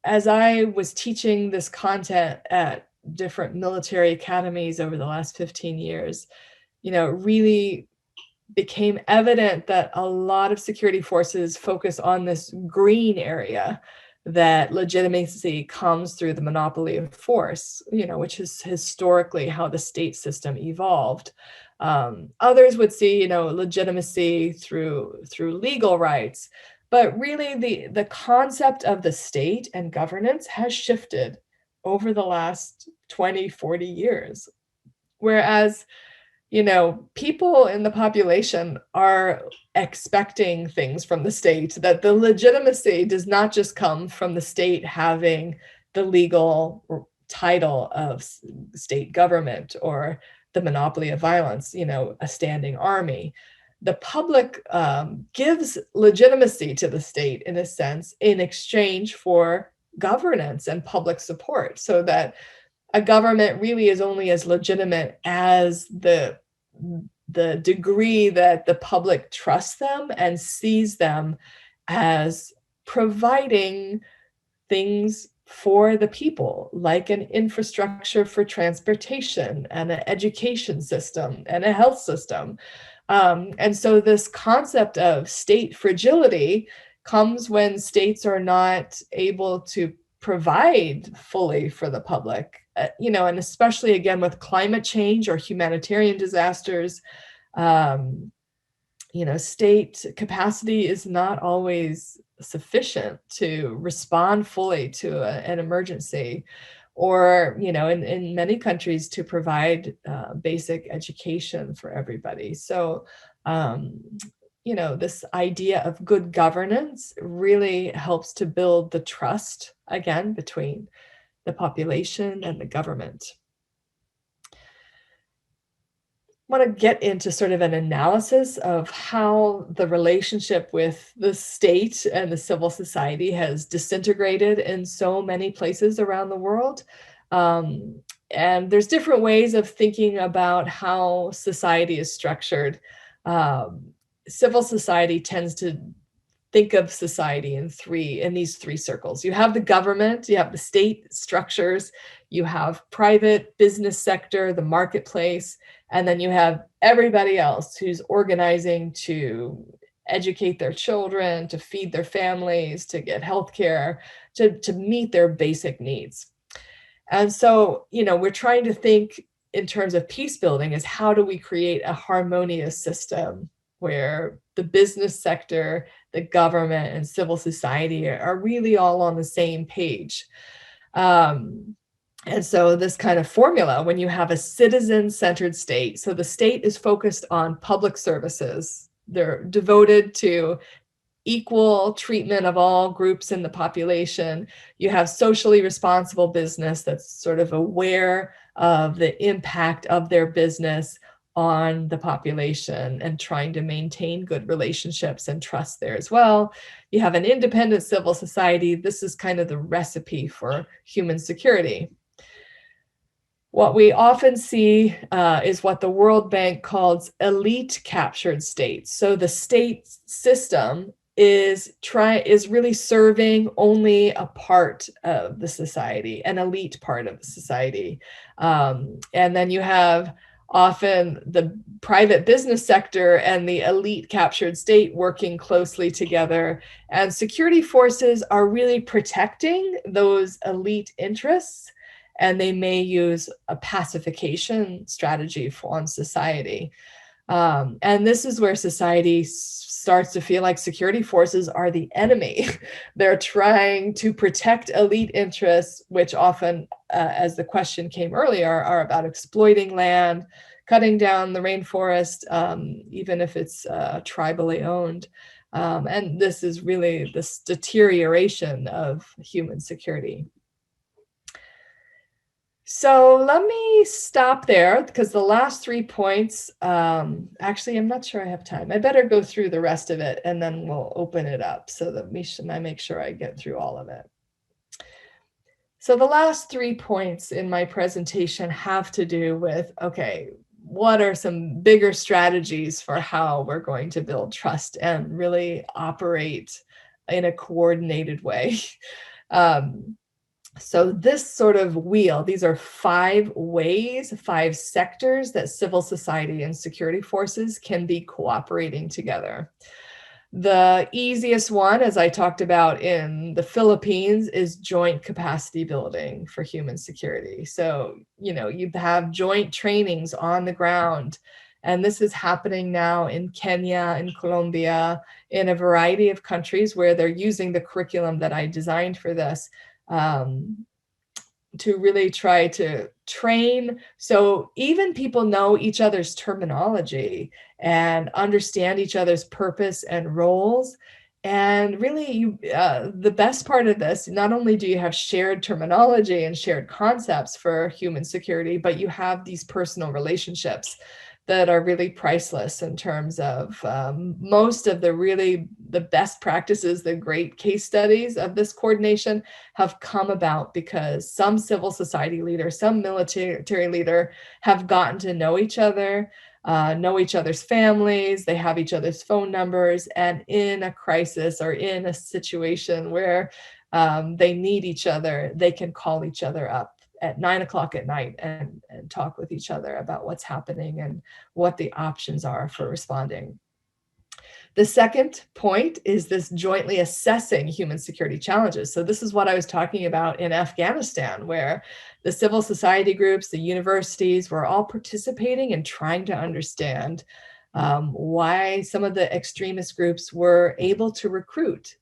as I was teaching this content at different military academies over the last 15 years, it really became evident that a lot of security forces focus on this green area, that legitimacy comes through the monopoly of force, which is historically how the state system evolved. Others would see, legitimacy through legal rights, but really the concept of the state and governance has shifted over the last 20, 40 years. Whereas, people in the population are expecting things from the state, that the legitimacy does not just come from the state having the legal title of state government or the monopoly of violence, a standing army. The public gives legitimacy to the state, in a sense, in exchange for governance and public support, so that a government really is only as legitimate as the degree that the public trusts them and sees them as providing things for the people, like an infrastructure for transportation and an education system and a health system. And so this concept of state fragility comes when states are not able to provide fully for the public, and especially again with climate change or humanitarian disasters, state capacity is not always sufficient to respond fully to an emergency, or, in many countries to provide basic education for everybody. So, this idea of good governance really helps to build the trust, again, between the population and the government. I want to get into sort of an analysis of how the relationship with the state and the civil society has disintegrated in so many places around the world. And there's different ways of thinking about how society is structured. Civil society tends to think of society in these three circles. You have the government, you have the state structures, you have private business sector, the marketplace, and then you have everybody else who's organizing to educate their children, to feed their families, to get healthcare, to meet their basic needs. And so, we're trying to think in terms of peace building is, how do we create a harmonious system where the business sector, the government, and civil society are really all on the same page. And so this kind of formula, when you have a citizen-centered state, so the state is focused on public services, they're devoted to equal treatment of all groups in the population. You have socially responsible business that's sort of aware of the impact of their business on the population and trying to maintain good relationships and trust there as well. You have an independent civil society. This is kind of the recipe for human security. What we often see is what the World Bank calls elite captured states. So the state system is really serving only a part of the society, an elite part of the society. And then you have often the private business sector and the elite captured state working closely together. And security forces are really protecting those elite interests, and they may use a pacification strategy on society. And this is where society starts to feel like security forces are the enemy. They're trying to protect elite interests, which often, as the question came earlier, are about exploiting land, cutting down the rainforest, even if it's tribally owned. And this is really this deterioration of human security. So let me stop there because the last 3 points, actually, I'm not sure I have time. I better go through the rest of it and then we'll open it up so that I make sure I get through all of it. So the last 3 points in my presentation have to do with, okay, what are some bigger strategies for how we're going to build trust and really operate in a coordinated way? So this sort of wheel, these are 5 ways, 5 sectors that civil society and security forces can be cooperating together. The easiest one, as I talked about in the Philippines, is joint capacity building for human security. So, you have joint trainings on the ground. And this is happening now in Kenya, in Colombia, in a variety of countries where they're using the curriculum that I designed for this. To really try to train so even people know each other's terminology and understand each other's purpose and roles. And really, the best part of this, not only do you have shared terminology and shared concepts for human security, but you have these personal relationships that are really priceless in terms of most of the best practices, the great case studies of this coordination have come about because some civil society leader, some military leader have gotten to know each other, know each other's families, they have each other's phone numbers, and in a crisis or in a situation where they need each other, they can call each other up at 9 o'clock at night and talk with each other about what's happening and what the options are for responding. The second point is this jointly assessing human security challenges. So this is what I was talking about in Afghanistan, where the civil society groups, the universities were all participating and trying to understand why some of the extremist groups were able to recruit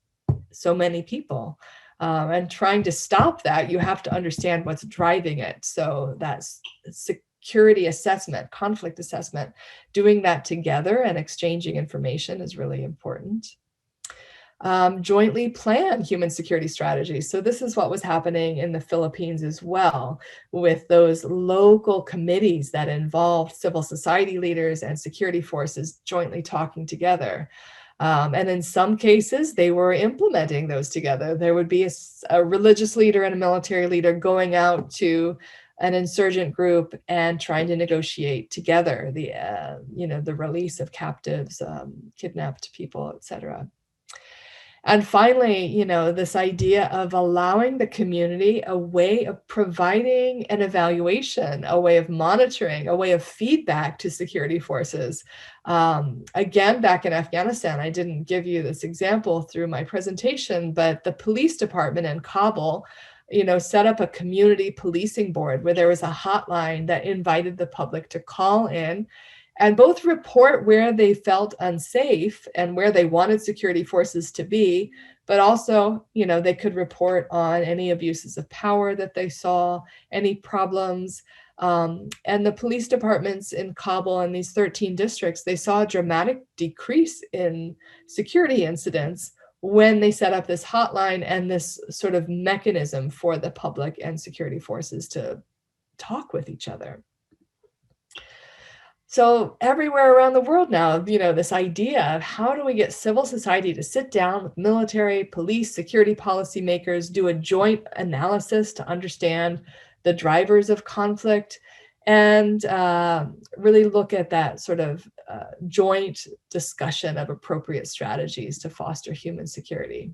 so many people. And trying to stop that, you have to understand what's driving it. So that's security assessment, conflict assessment, doing that together and exchanging information is really important. Jointly plan human security strategies. So this is what was happening in the Philippines as well, with those local committees that involved civil society leaders and security forces jointly talking together. And in some cases, they were implementing those together. There would be a religious leader and a military leader going out to an insurgent group and trying to negotiate together the release of captives, kidnapped people, etc. And finally, this idea of allowing the community a way of providing an evaluation, a way of monitoring, a way of feedback to security forces. Again, back in Afghanistan, I didn't give you this example through my presentation, but the police department in Kabul, set up a community policing board where there was a hotline that invited the public to call in and both report where they felt unsafe and where they wanted security forces to be, but also, they could report on any abuses of power that they saw, any problems. And the police departments in Kabul and these 13 districts, they saw a dramatic decrease in security incidents when they set up this hotline and this sort of mechanism for the public and security forces to talk with each other. So everywhere around the world now, this idea of how do we get civil society to sit down with military, police, security policymakers, do a joint analysis to understand the drivers of conflict, and really look at that sort of joint discussion of appropriate strategies to foster human security.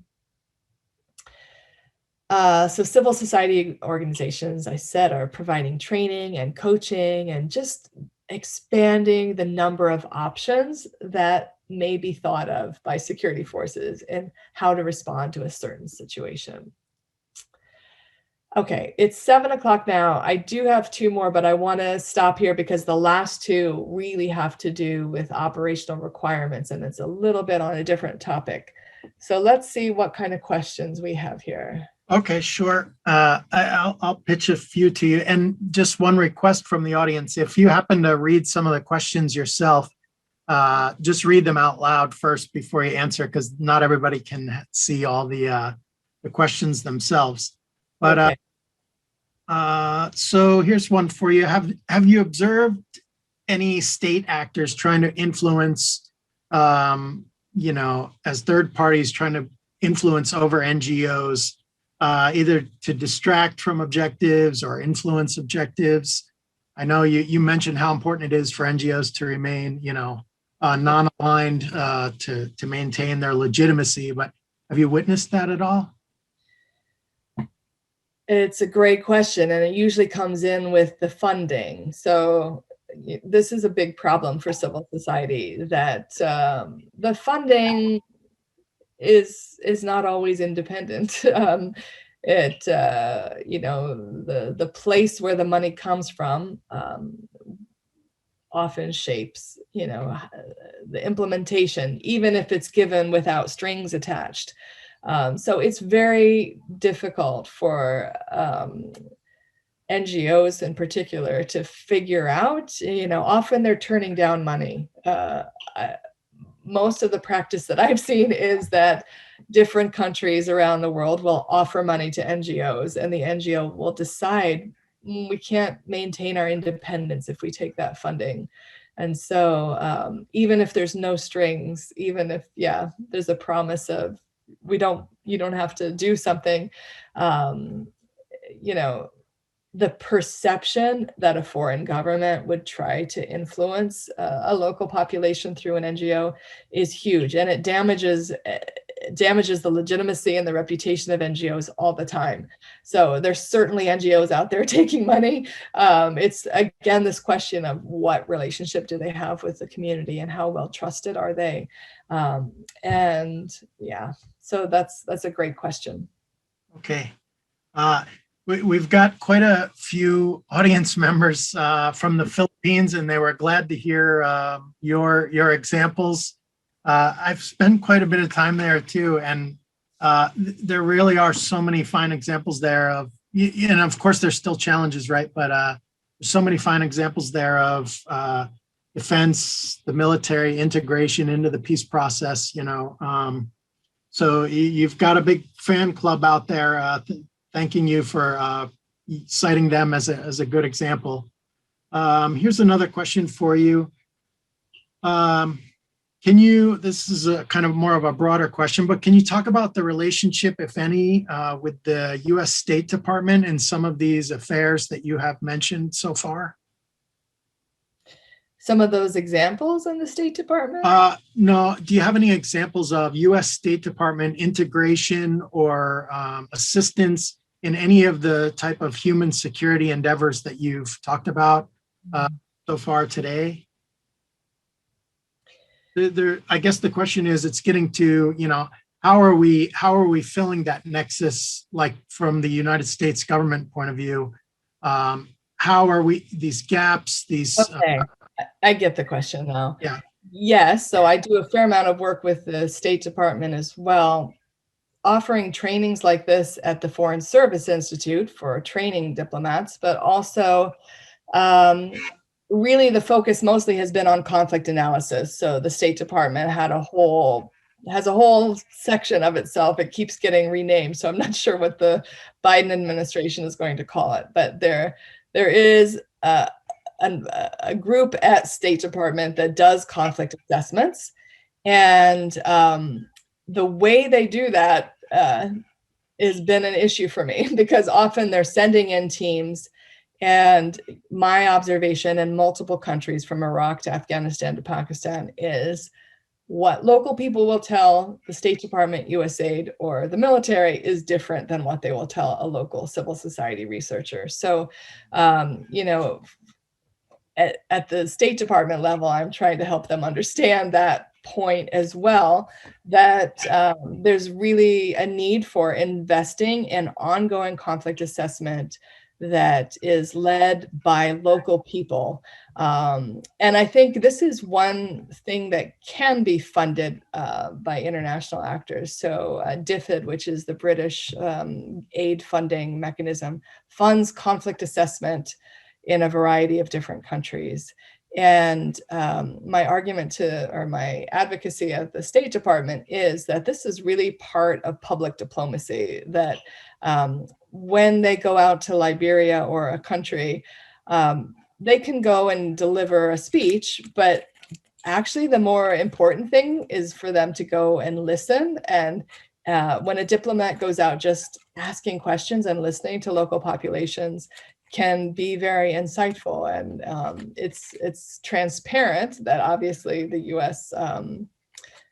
So civil society organizations, I said, are providing training and coaching and just expanding the number of options that may be thought of by security forces and how to respond to a certain situation. Okay, it's 7 o'clock now. I do have 2 more, but I want to stop here because the last 2 really have to do with operational requirements, and it's a little bit on a different topic. So let's see what kind of questions we have here. Okay, sure. I'll pitch a few to you. And just one request from the audience. If you happen to read some of the questions yourself, just read them out loud first before you answer, because not everybody can see all the questions themselves. But Okay. so here's one for you. Have you observed any state actors trying to influence, as third parties trying to influence over NGOs, either to distract from objectives or influence objectives? I know you mentioned how important it is for NGOs to remain, non-aligned, to maintain their legitimacy, but have you witnessed that at all? It's a great question, and it usually comes in with the funding. So this is a big problem for civil society, that the funding is not always independent. The place where the money comes from often shapes, the implementation, even if it's given without strings attached. So it's very difficult for NGOs in particular to figure out, often they're turning down money. Most of the practice that I've seen is that different countries around the world will offer money to NGOs, and the NGO will decide, we can't maintain our independence if we take that funding. And so even if there's no strings, even if, there's a promise of, you don't have to do something, you know, the perception that a foreign government would try to influence a local population through an NGO is huge, and it damages the legitimacy and the reputation of NGOs all the time. So there's certainly NGOs out there taking money. It's, again, this question of what relationship do they have with the community and how well trusted are they? So that's a great question. Okay. We've got quite a few audience members from the Philippines, and they were glad to hear your examples. I've spent quite a bit of time there too, and there really are so many fine examples there of, and of course there's still challenges, right? But there's so many fine examples there of defense, the military integration into the peace process. So you've got a big fan club out there. Thanking you for citing them as a good example. Here's another question for you. This is a kind of more of a broader question, but can you talk about the relationship, if any, with the US State Department and some of these affairs that you have mentioned so far? Some of those examples in the State Department? No. Do you have any examples of US State Department integration or assistance in any of the type of human security endeavors that you've talked about so far today? I guess the question is, it's getting to, how are we filling that nexus, like from the United States government point of view? How are we, these gaps, these... Okay, I get the question now. Yeah. Yes, so I do a fair amount of work with the State Department as well, offering trainings like this at the Foreign Service Institute for training diplomats, but also really the focus mostly has been on conflict analysis. So the State Department has a whole section of itself. It keeps getting renamed, so I'm not sure what the Biden administration is going to call it, but there is a group at State Department that does conflict assessments, and the way they do that has been an issue for me, because often they're sending in teams, and my observation in multiple countries from Iraq to Afghanistan to Pakistan is what local people will tell the State Department, USAID, or the military is different than what they will tell a local civil society researcher. So, at the State Department level, I'm trying to help them understand that point as well, that there's really a need for investing in ongoing conflict assessment that is led by local people. And I think this is one thing that can be funded by international actors. So DFID, which is the British aid funding mechanism, funds conflict assessment in a variety of different countries. And my argument or my advocacy at the State Department is that this is really part of public diplomacy, that when they go out to Liberia or a country, they can go and deliver a speech, but actually the more important thing is for them to go and listen. And when a diplomat goes out, just asking questions and listening to local populations can be very insightful. And it's transparent that obviously the US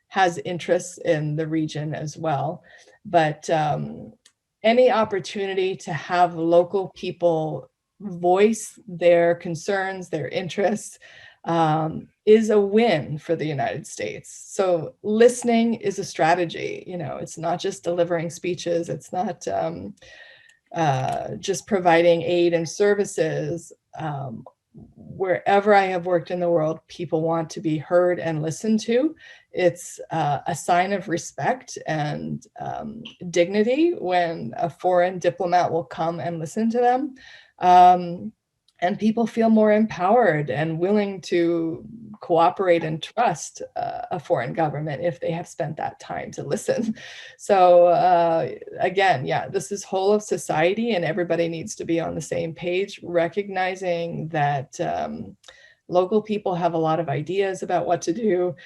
has interests in the region as well. But any opportunity to have local people voice their concerns, their interests, is a win for the United States. So listening is a strategy. It's not just delivering speeches. It's not just providing aid and services. Wherever I have worked in the world, people want to be heard and listened to. It's a sign of respect and dignity when a foreign diplomat will come and listen to them. And people feel more empowered and willing to cooperate and trust a foreign government if they have spent that time to listen. So again, yeah, this is whole of society, and everybody needs to be on the same page, recognizing that local people have a lot of ideas about what to do.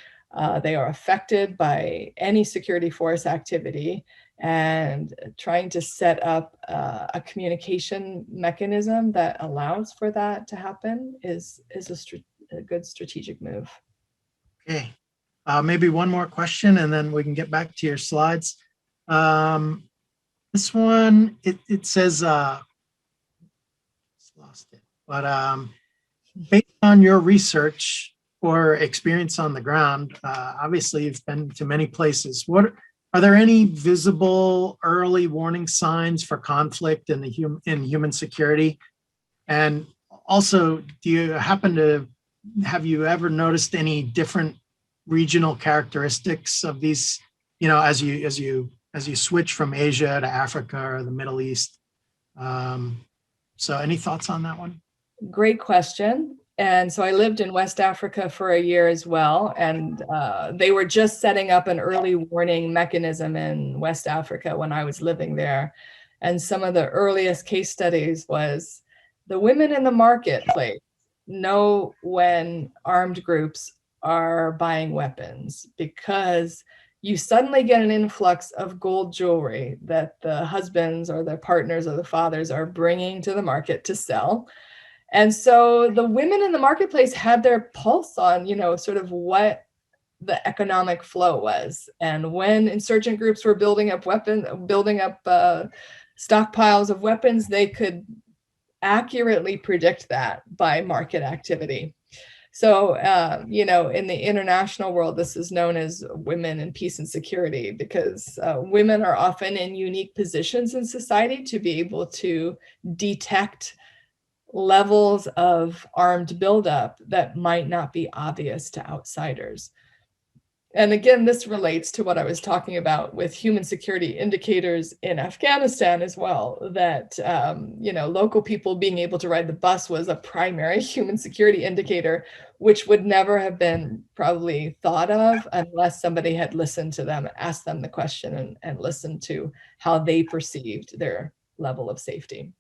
They are affected by any security force activity, and trying to set up a communication mechanism that allows for that to happen is a good strategic move. Okay, maybe one more question and then we can get back to your slides. This one, it says, lost it, but based on your research or experience on the ground, obviously you've been to many places. Are there any visible early warning signs for conflict in human security? And also, have you ever noticed any different regional characteristics of these, as you switch from Asia to Africa or the Middle East? So any thoughts on that one? Great question. And so I lived in West Africa for a year as well. And they were just setting up an early warning mechanism in West Africa when I was living there. And some of the earliest case studies was the women in the marketplace know when armed groups are buying weapons, because you suddenly get an influx of gold jewelry that the husbands or their partners or the fathers are bringing to the market to sell. And so the women in the marketplace had their pulse on, sort of what the economic flow was. And when insurgent groups were building up stockpiles of weapons, they could accurately predict that by market activity. So, in the international world, this is known as women in peace and security, because women are often in unique positions in society to be able to detect levels of armed buildup that might not be obvious to outsiders. And again, this relates to what I was talking about with human security indicators in Afghanistan as well, that, local people being able to ride the bus was a primary human security indicator, which would never have been probably thought of unless somebody had listened to them, asked them the question, and listened to how they perceived their level of safety.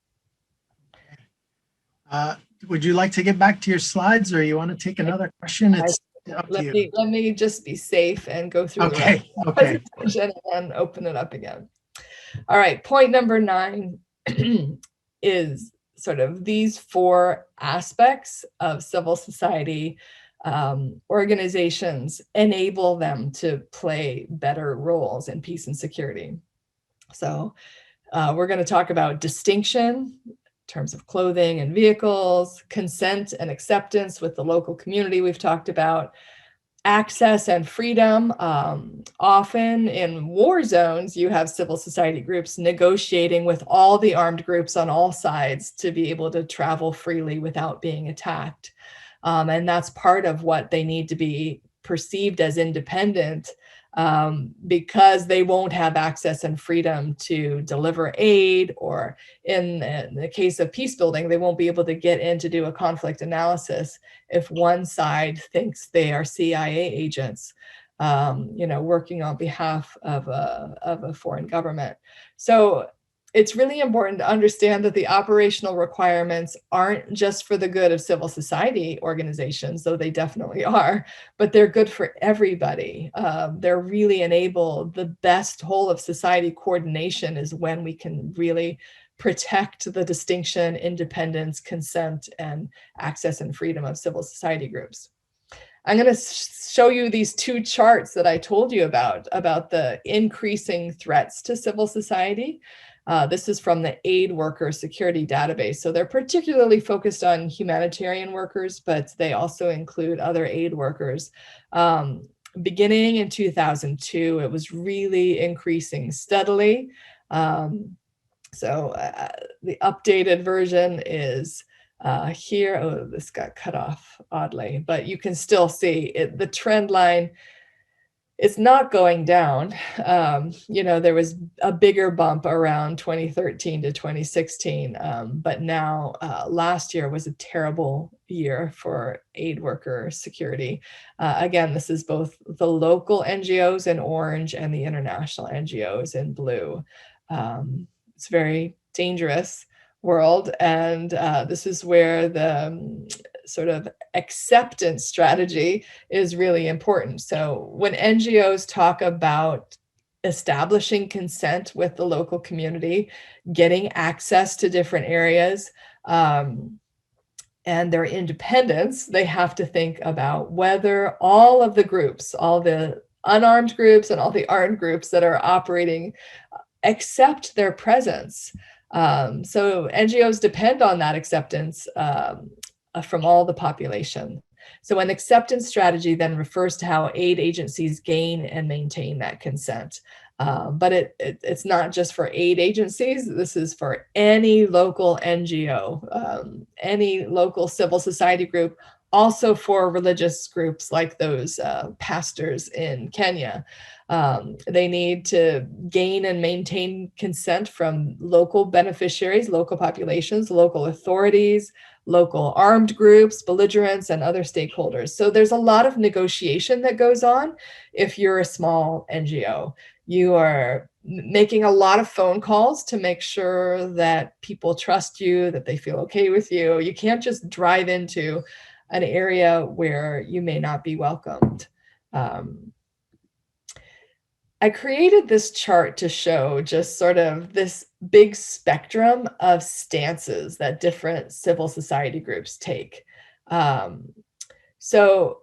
Would you like to get back to your slides, or you want to take another question? It's up to you. Let me just be safe and go through the presentation and open it up again. All right, point number 9 is sort of these 4 aspects of civil society organizations enable them to play better roles in peace and security. So we're going to talk about distinction, terms of clothing and vehicles, consent and acceptance with the local community we've talked about, access and freedom. Often in war zones, you have civil society groups negotiating with all the armed groups on all sides to be able to travel freely without being attacked. And that's part of what they need to be perceived as independent, because they won't have access and freedom to deliver aid, or in the case of peacebuilding, they won't be able to get in to do a conflict analysis if one side thinks they are CIA agents, working on behalf of a foreign government. So it's really important to understand that the operational requirements aren't just for the good of civil society organizations, though they definitely are, but they're good for everybody. They're really enable the best whole of society coordination is when we can really protect the distinction, independence, consent, and access and freedom of civil society groups. I'm going to show you these two charts that I told you about the increasing threats to civil society. This is from the aid worker security database. So they're particularly focused on humanitarian workers, but they also include other aid workers. Beginning in 2002, it was really increasing steadily. The updated version is here. Oh, this got cut off oddly, but you can still see it. The trend line is not going down. There was a bigger bump around 2013 to 2016, but now last year was a terrible year for aid worker security. Again, this is both the local NGOs in orange and the international NGOs in blue. It's very dangerous world, and this is where the sort of acceptance strategy is really important. So when NGOs talk about establishing consent with the local community, getting access to different areas, and their independence, they have to think about whether all of the groups, all the unarmed groups and all the armed groups that are operating, accept their presence. So NGOs depend on that acceptance from all the population. So an acceptance strategy then refers to how aid agencies gain and maintain that consent. But it's not just for aid agencies. This is for any local NGO, any local civil society group, also for religious groups like those pastors in Kenya. They need to gain and maintain consent from local beneficiaries, local populations, local authorities, local armed groups, belligerents, and other stakeholders. So there's a lot of negotiation that goes on if you're a small NGO. You are making a lot of phone calls to make sure that people trust you, that they feel okay with you. You can't just drive into an area where you may not be welcomed. I created this chart to show just sort of this big spectrum of stances that different civil society groups take. So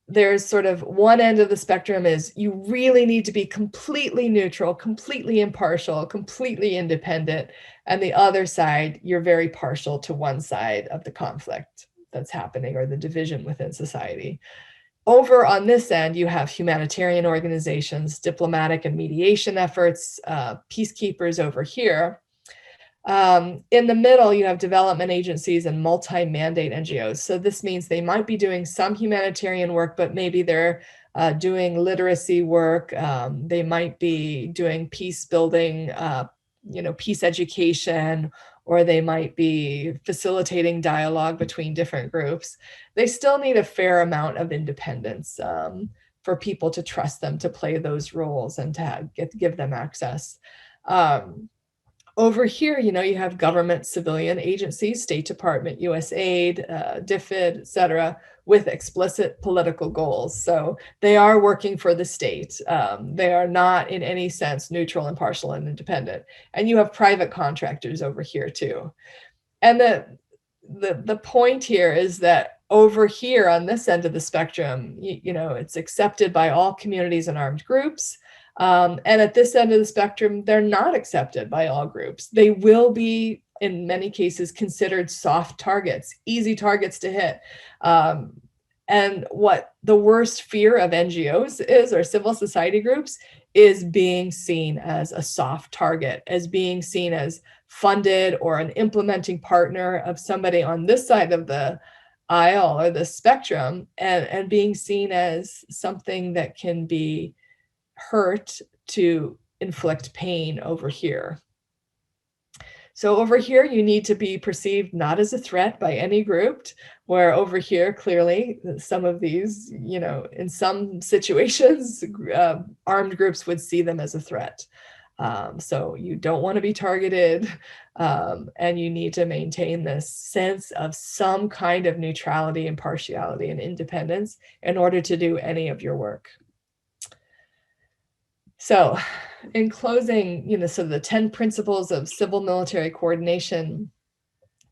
there's sort of one end of the spectrum is you really need to be completely neutral, completely impartial, completely independent. And the other side, you're very partial to one side of the conflict that's happening or the division within society. Over on this end, you have humanitarian organizations, diplomatic and mediation efforts, peacekeepers over here. In the middle, you have development agencies and multi-mandate NGOs. So this means they might be doing some humanitarian work, but maybe they're doing literacy work. They might be doing peace building, peace education, or they might be facilitating dialogue between different groups. They still need a fair amount of independence for people to trust them to play those roles and to give them access. Over here, you have government civilian agencies, State Department, USAID, DFID, et cetera, with explicit political goals. So they are working for the state. They are not in any sense neutral, impartial, and independent. And you have private contractors over here too. And the point here is that over here on this end of the spectrum, it's accepted by all communities and armed groups. And at this end of the spectrum, they're not accepted by all groups. They will be, in many cases, considered soft targets, easy targets to hit. And what the worst fear of NGOs is, or civil society groups, is being seen as a soft target, as being seen as funded or an implementing partner of somebody on this side of the aisle or the spectrum, and being seen as something that can be hurt to inflict pain over here. So over here, you need to be perceived not as a threat by any group, where over here, clearly, some of these, in some situations, armed groups would see them as a threat. So you don't want to be targeted, and you need to maintain this sense of some kind of neutrality, impartiality, and independence in order to do any of your work. So in closing, so the 10 principles of civil military coordination,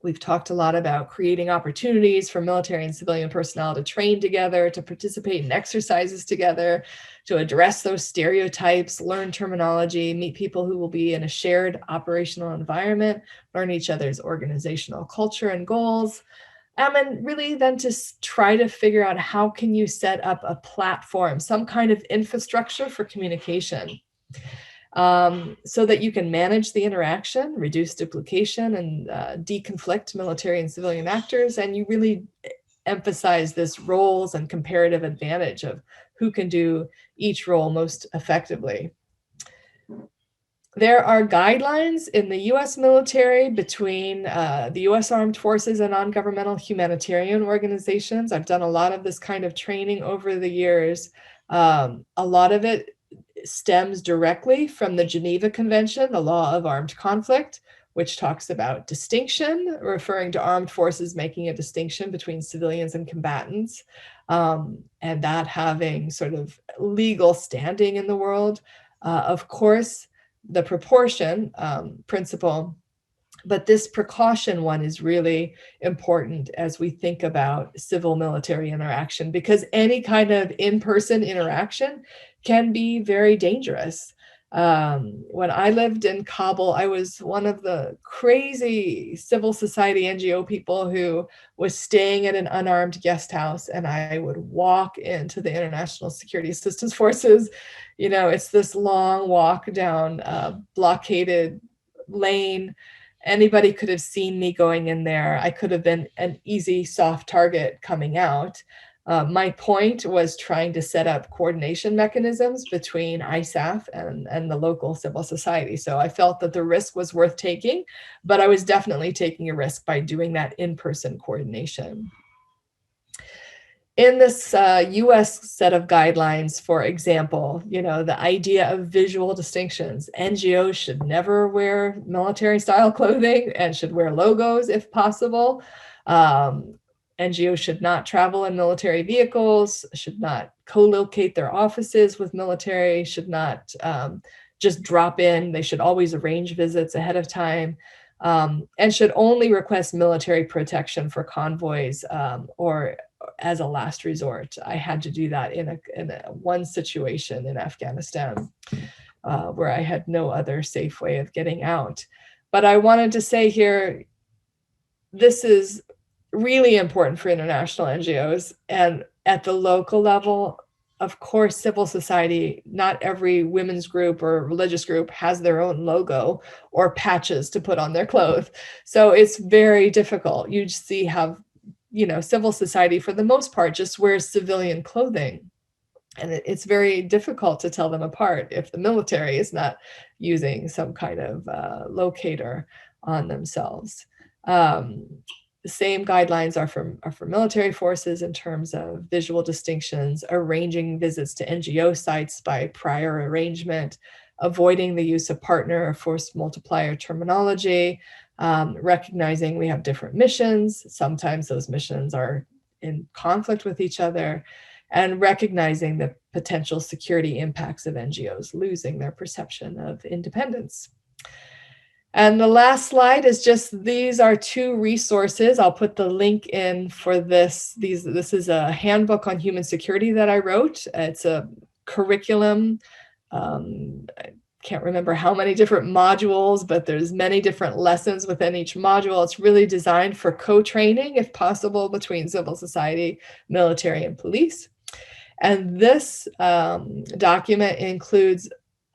we've talked a lot about creating opportunities for military and civilian personnel to train together, to participate in exercises together, to address those stereotypes, learn terminology, meet people who will be in a shared operational environment, learn each other's organizational culture and goals. And really then to try to figure out how can you set up a platform, some kind of infrastructure for communication, so that you can manage the interaction, reduce duplication, and deconflict military and civilian actors. And you really emphasize this roles and comparative advantage of who can do each role most effectively. There are guidelines in the US military between the US Armed Forces and non-governmental humanitarian organizations. I've done a lot of this kind of training over the years. A lot of it stems directly from the Geneva Convention, the Law of Armed Conflict, which talks about distinction, referring to armed forces making a distinction between civilians and combatants, and that having sort of legal standing in the world. Of course, the proportion principle, but this precaution one is really important as we think about civil military interaction, because any kind of in-person interaction can be very dangerous. When I lived in Kabul, I was one of the crazy civil society NGO people who was staying at an unarmed guest house, and I would walk into the International Security Assistance Forces. It's this long walk down a blockaded lane. Anybody could have seen me going in there. I could have been an easy, soft target coming out. My point was trying to set up coordination mechanisms between ISAF and the local civil society. So I felt that the risk was worth taking, but I was definitely taking a risk by doing that in-person coordination. In this US set of guidelines, for example, the idea of visual distinctions, NGOs should never wear military style clothing and should wear logos if possible. NGOs should not travel in military vehicles, should not co-locate their offices with military, should not just drop in. They should always arrange visits ahead of time, and should only request military protection for convoys or as a last resort. I had to do that in one situation in Afghanistan where I had no other safe way of getting out. But I wanted to say here, this is really important for international NGOs. And at the local level, of course, civil society, not every women's group or religious group has their own logo or patches to put on their clothes. So it's very difficult. You see how, civil society, for the most part, just wears civilian clothing. And it's very difficult to tell them apart if the military is not using some kind of locator on themselves. The same guidelines are for military forces in terms of visual distinctions, arranging visits to NGO sites by prior arrangement, avoiding the use of partner or force multiplier terminology, recognizing we have different missions. Sometimes those missions are in conflict with each other, and recognizing the potential security impacts of NGOs losing their perception of independence. And the last slide is just, these are two resources. I'll put the link in for this. This is a handbook on human security that I wrote. It's a curriculum can't remember how many different modules, but there's many different lessons within each module. It's really designed for co-training, if possible, between civil society, military, and police. And this document includes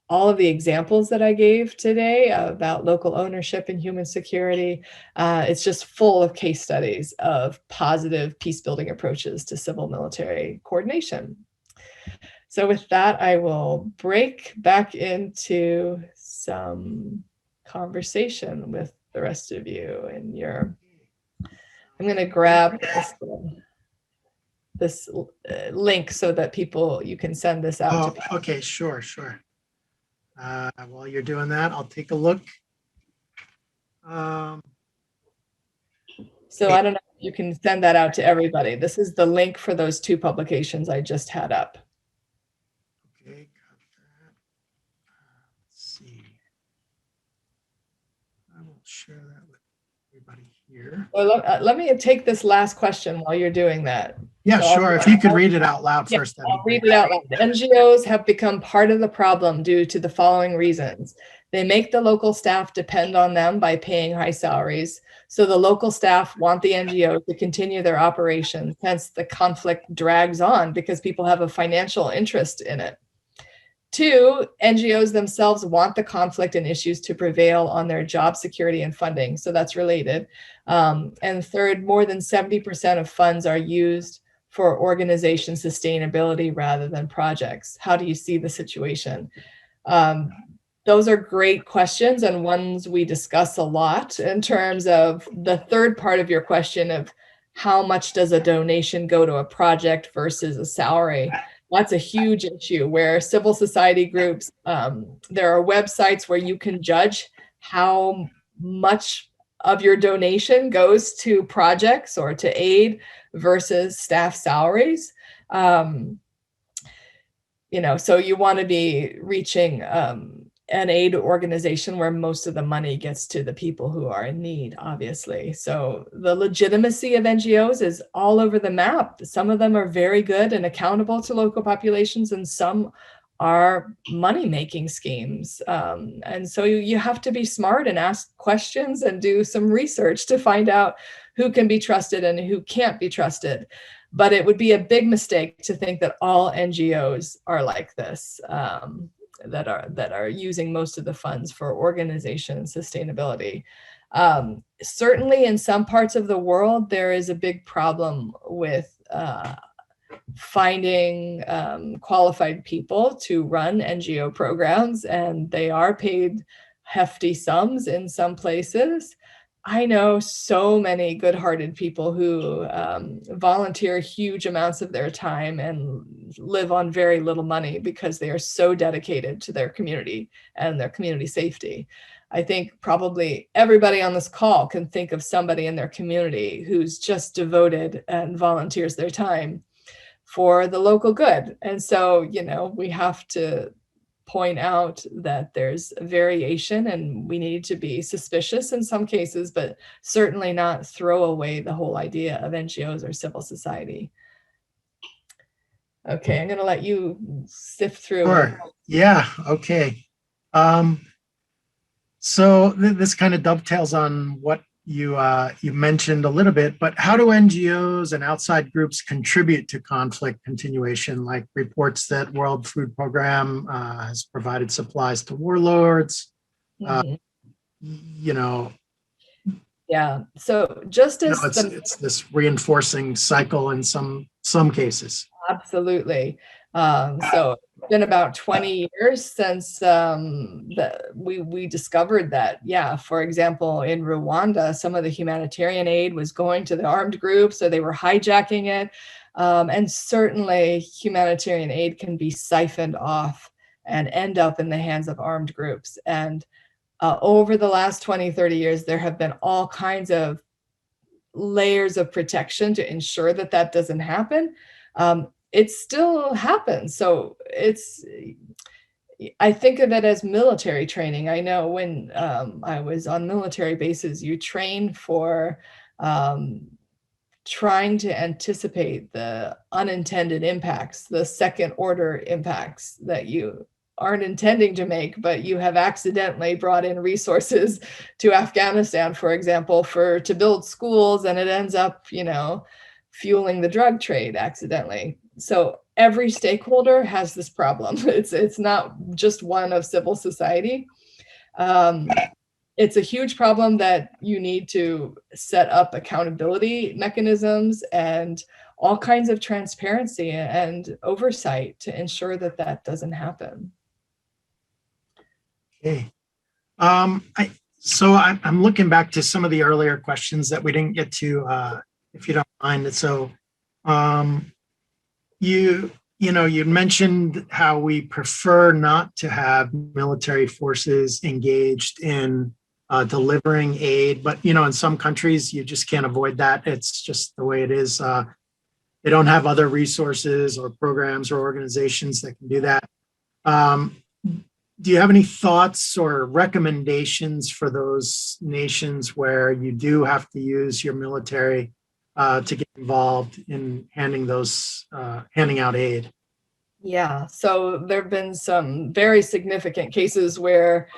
all of the examples that I gave today about local ownership and human security. It's just full of case studies of positive peace-building approaches to civil-military coordination. So with that, I will break back into some conversation with the rest of you. And I'm going to grab this link so that you can send this out to people. Okay, sure. While you're doing that, I'll take a look. So I don't know if you can send that out to everybody. This is the link for those 2 publications I just had up. Okay, got that. Let's see. I will share that with everybody here. Well, let me take this last question while you're doing that. Yeah, so sure. If you could read it out loud first. I'll read it out loud. The NGOs have become part of the problem due to the following reasons. They make the local staff depend on them by paying high salaries. So the local staff want the NGOs to continue their operations. Hence, the conflict drags on because people have a financial interest in it. 2, NGOs themselves want the conflict and issues to prevail on their job security and funding. So that's related. And 3rd, more than 70% of funds are used for organization sustainability rather than projects. How do you see the situation? Those are great questions and ones we discuss a lot in terms of the 3rd part of your question of how much does a donation go to a project versus a salary. That's a huge issue where civil society groups, there are websites where you can judge how much of your donation goes to projects or to aid versus staff salaries. So you want to be reaching an aid organization where most of the money gets to the people who are in need, obviously. So the legitimacy of NGOs is all over the map. Some of them are very good and accountable to local populations, and some are money-making schemes. And so you have to be smart and ask questions and do some research to find out who can be trusted and who can't be trusted. But it would be a big mistake to think that all NGOs are like this. That are using most of the funds for organization and sustainability. Certainly in some parts of the world, there is a big problem with finding qualified people to run NGO programs, and they are paid hefty sums in some places. I know so many good-hearted people who volunteer huge amounts of their time and live on very little money because they are so dedicated to their community and their community safety. I think probably everybody on this call can think of somebody in their community who's just devoted and volunteers their time for the local good. And so, we have to point out that there's a variation and we need to be suspicious in some cases, but certainly not throw away the whole idea of NGOs or civil society. Okay, I'm going to let you sift through. Sure. Yeah, okay. So this kind of dovetails on what you mentioned a little bit, but how do NGOs and outside groups contribute to conflict continuation, like reports that World Food Program has provided supplies to warlords? Mhm. You know, Yeah, so just as it's this reinforcing cycle in some cases. Absolutely. So it's been about 20 years since we discovered that, yeah, for example, in Rwanda, some of the humanitarian aid was going to the armed groups, so they were hijacking it. And certainly humanitarian aid can be siphoned off and end up in the hands of armed groups. And over the last 20, 30 years, there have been all kinds of layers of protection to ensure that that doesn't happen. It still happens. So I think of it as military training. I know when I was on military bases, you train for trying to anticipate the unintended impacts, the second order impacts that you aren't intending to make, but you have accidentally brought in resources to Afghanistan, for example, to build schools, and it ends up, fueling the drug trade accidentally. So every stakeholder has this problem. It's not just one of civil society. It's a huge problem that you need to set up accountability mechanisms and all kinds of transparency and oversight to ensure that that doesn't happen. Okay. So I'm looking back to some of the earlier questions that we didn't get to, if you don't mind. So you mentioned how we prefer not to have military forces engaged in delivering aid, but in some countries you just can't avoid that. It's just the way it is. They don't have other resources or programs or organizations that can do that. Do you have any thoughts or recommendations for those nations where you do have to use your military to get involved in handing out aid? Yeah, so there have been some very significant cases where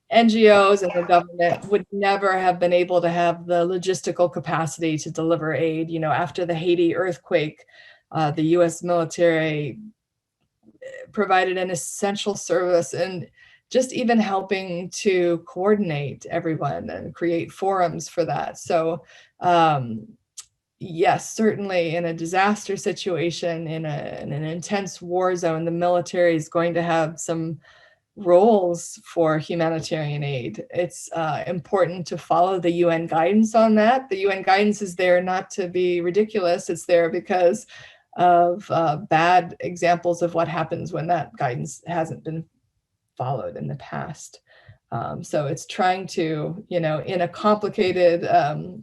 NGOs and the government would never have been able to have the logistical capacity to deliver aid. After the Haiti earthquake, the US military provided an essential service and just even helping to coordinate everyone and create forums for that. So yes, certainly in a disaster situation, in an intense war zone, the military is going to have some roles for humanitarian aid. It's important to follow the UN guidance on that. The UN guidance is there not to be ridiculous. It's there because of bad examples of what happens when that guidance hasn't been followed in the past. So it's trying to, in a complicated,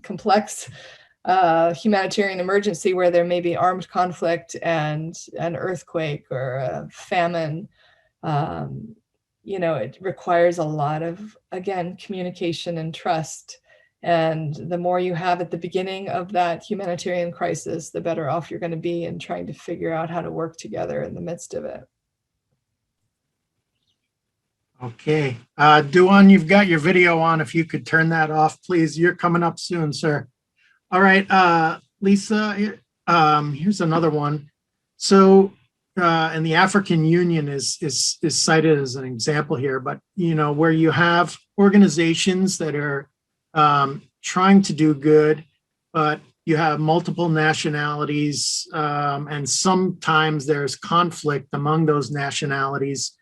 complex humanitarian emergency where there may be armed conflict and an earthquake or a famine, it requires a lot of, again, communication and trust. And the more you have at the beginning of that humanitarian crisis, the better off you're going to be in trying to figure out how to work together in the midst of it. Okay. Duan, you've got your video on. If you could turn that off, please. You're coming up soon, sir. All right. Lisa, here's another one. So, and the African Union is cited as an example here, but where you have organizations that are trying to do good, but you have multiple nationalities, and sometimes there's conflict among those nationalities.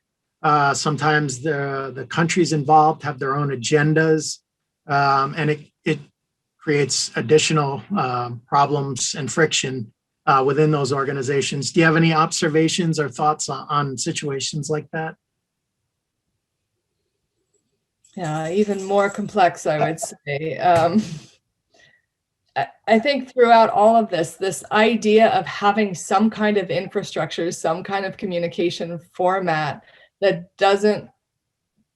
Sometimes the countries involved have their own agendas, and it creates additional problems and friction within those organizations. Do you have any observations or thoughts on situations like that? Yeah, even more complex, I would say. I think throughout all of this idea of having some kind of infrastructure, some kind of communication format that doesn't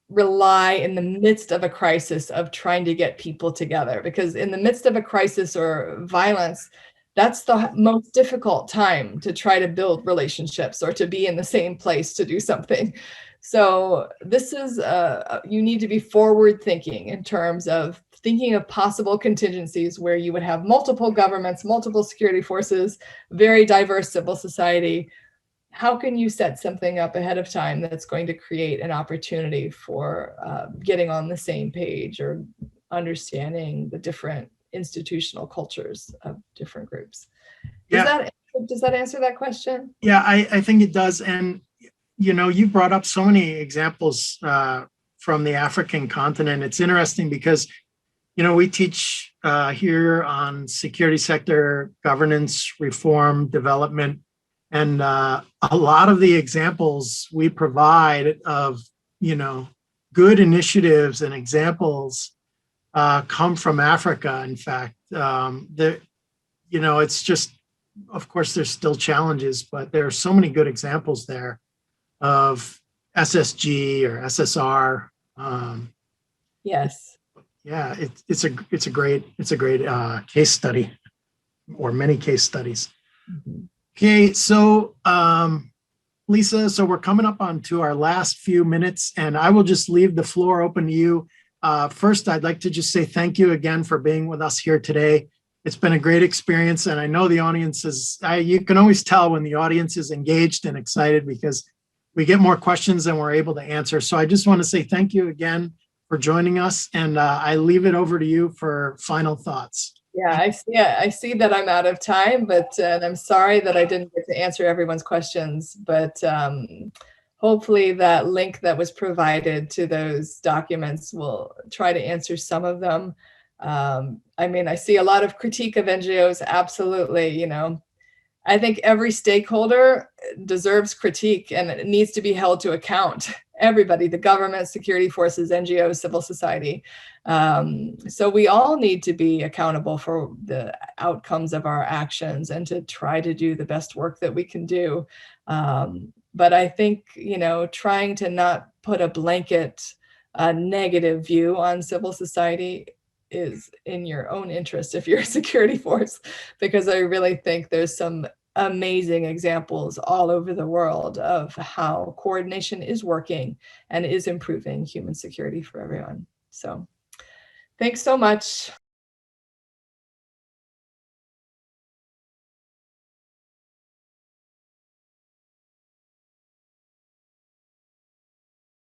rely in the midst of a crisis of trying to get people together, because in the midst of a crisis or violence, that's the most difficult time to try to build relationships or to be in the same place to do something. So this is, you need to be forward thinking in terms of thinking of possible contingencies where you would have multiple governments, multiple security forces, very diverse civil society. How can you set something up ahead of time that's going to create an opportunity for getting on the same page or understanding the different institutional cultures of different groups? Does that answer that question? Yeah, I think it does. And, you brought up so many examples from the African continent. It's interesting because, we teach here on security sector governance, reform, development. And a lot of the examples we provide of, good initiatives and examples come from Africa. In fact, it's just, of course, there's still challenges, but there are so many good examples there of SSG or SSR. Yes. Yeah, it's a great case study, or many case studies. Mm-hmm. Okay, so Lisa, so we're coming up on to our last few minutes, and I will just leave the floor open to you. First, I'd like to just say thank you again for being with us here today. It's been a great experience, and I know the audience is, you can always tell when the audience is engaged and excited because we get more questions than we're able to answer. So I just want to say thank you again for joining us, and I leave it over to you for final thoughts. Yeah, I see that I'm out of time, but and I'm sorry that I didn't get to answer everyone's questions, but hopefully that link that was provided to those documents will try to answer some of them. I mean, I see a lot of critique of NGOs, absolutely, you know. I think every stakeholder deserves critique and it needs to be held to account. Everybody, the government, security forces, NGOs, civil society. So we all need to be accountable for the outcomes of our actions and to try to do the best work that we can do. But I think, you know, trying to not put a blanket negative view on civil society is in your own interest if you're a security force, because I really think there's some amazing examples all over the world of how coordination is working and is improving human security for everyone. So thanks so much.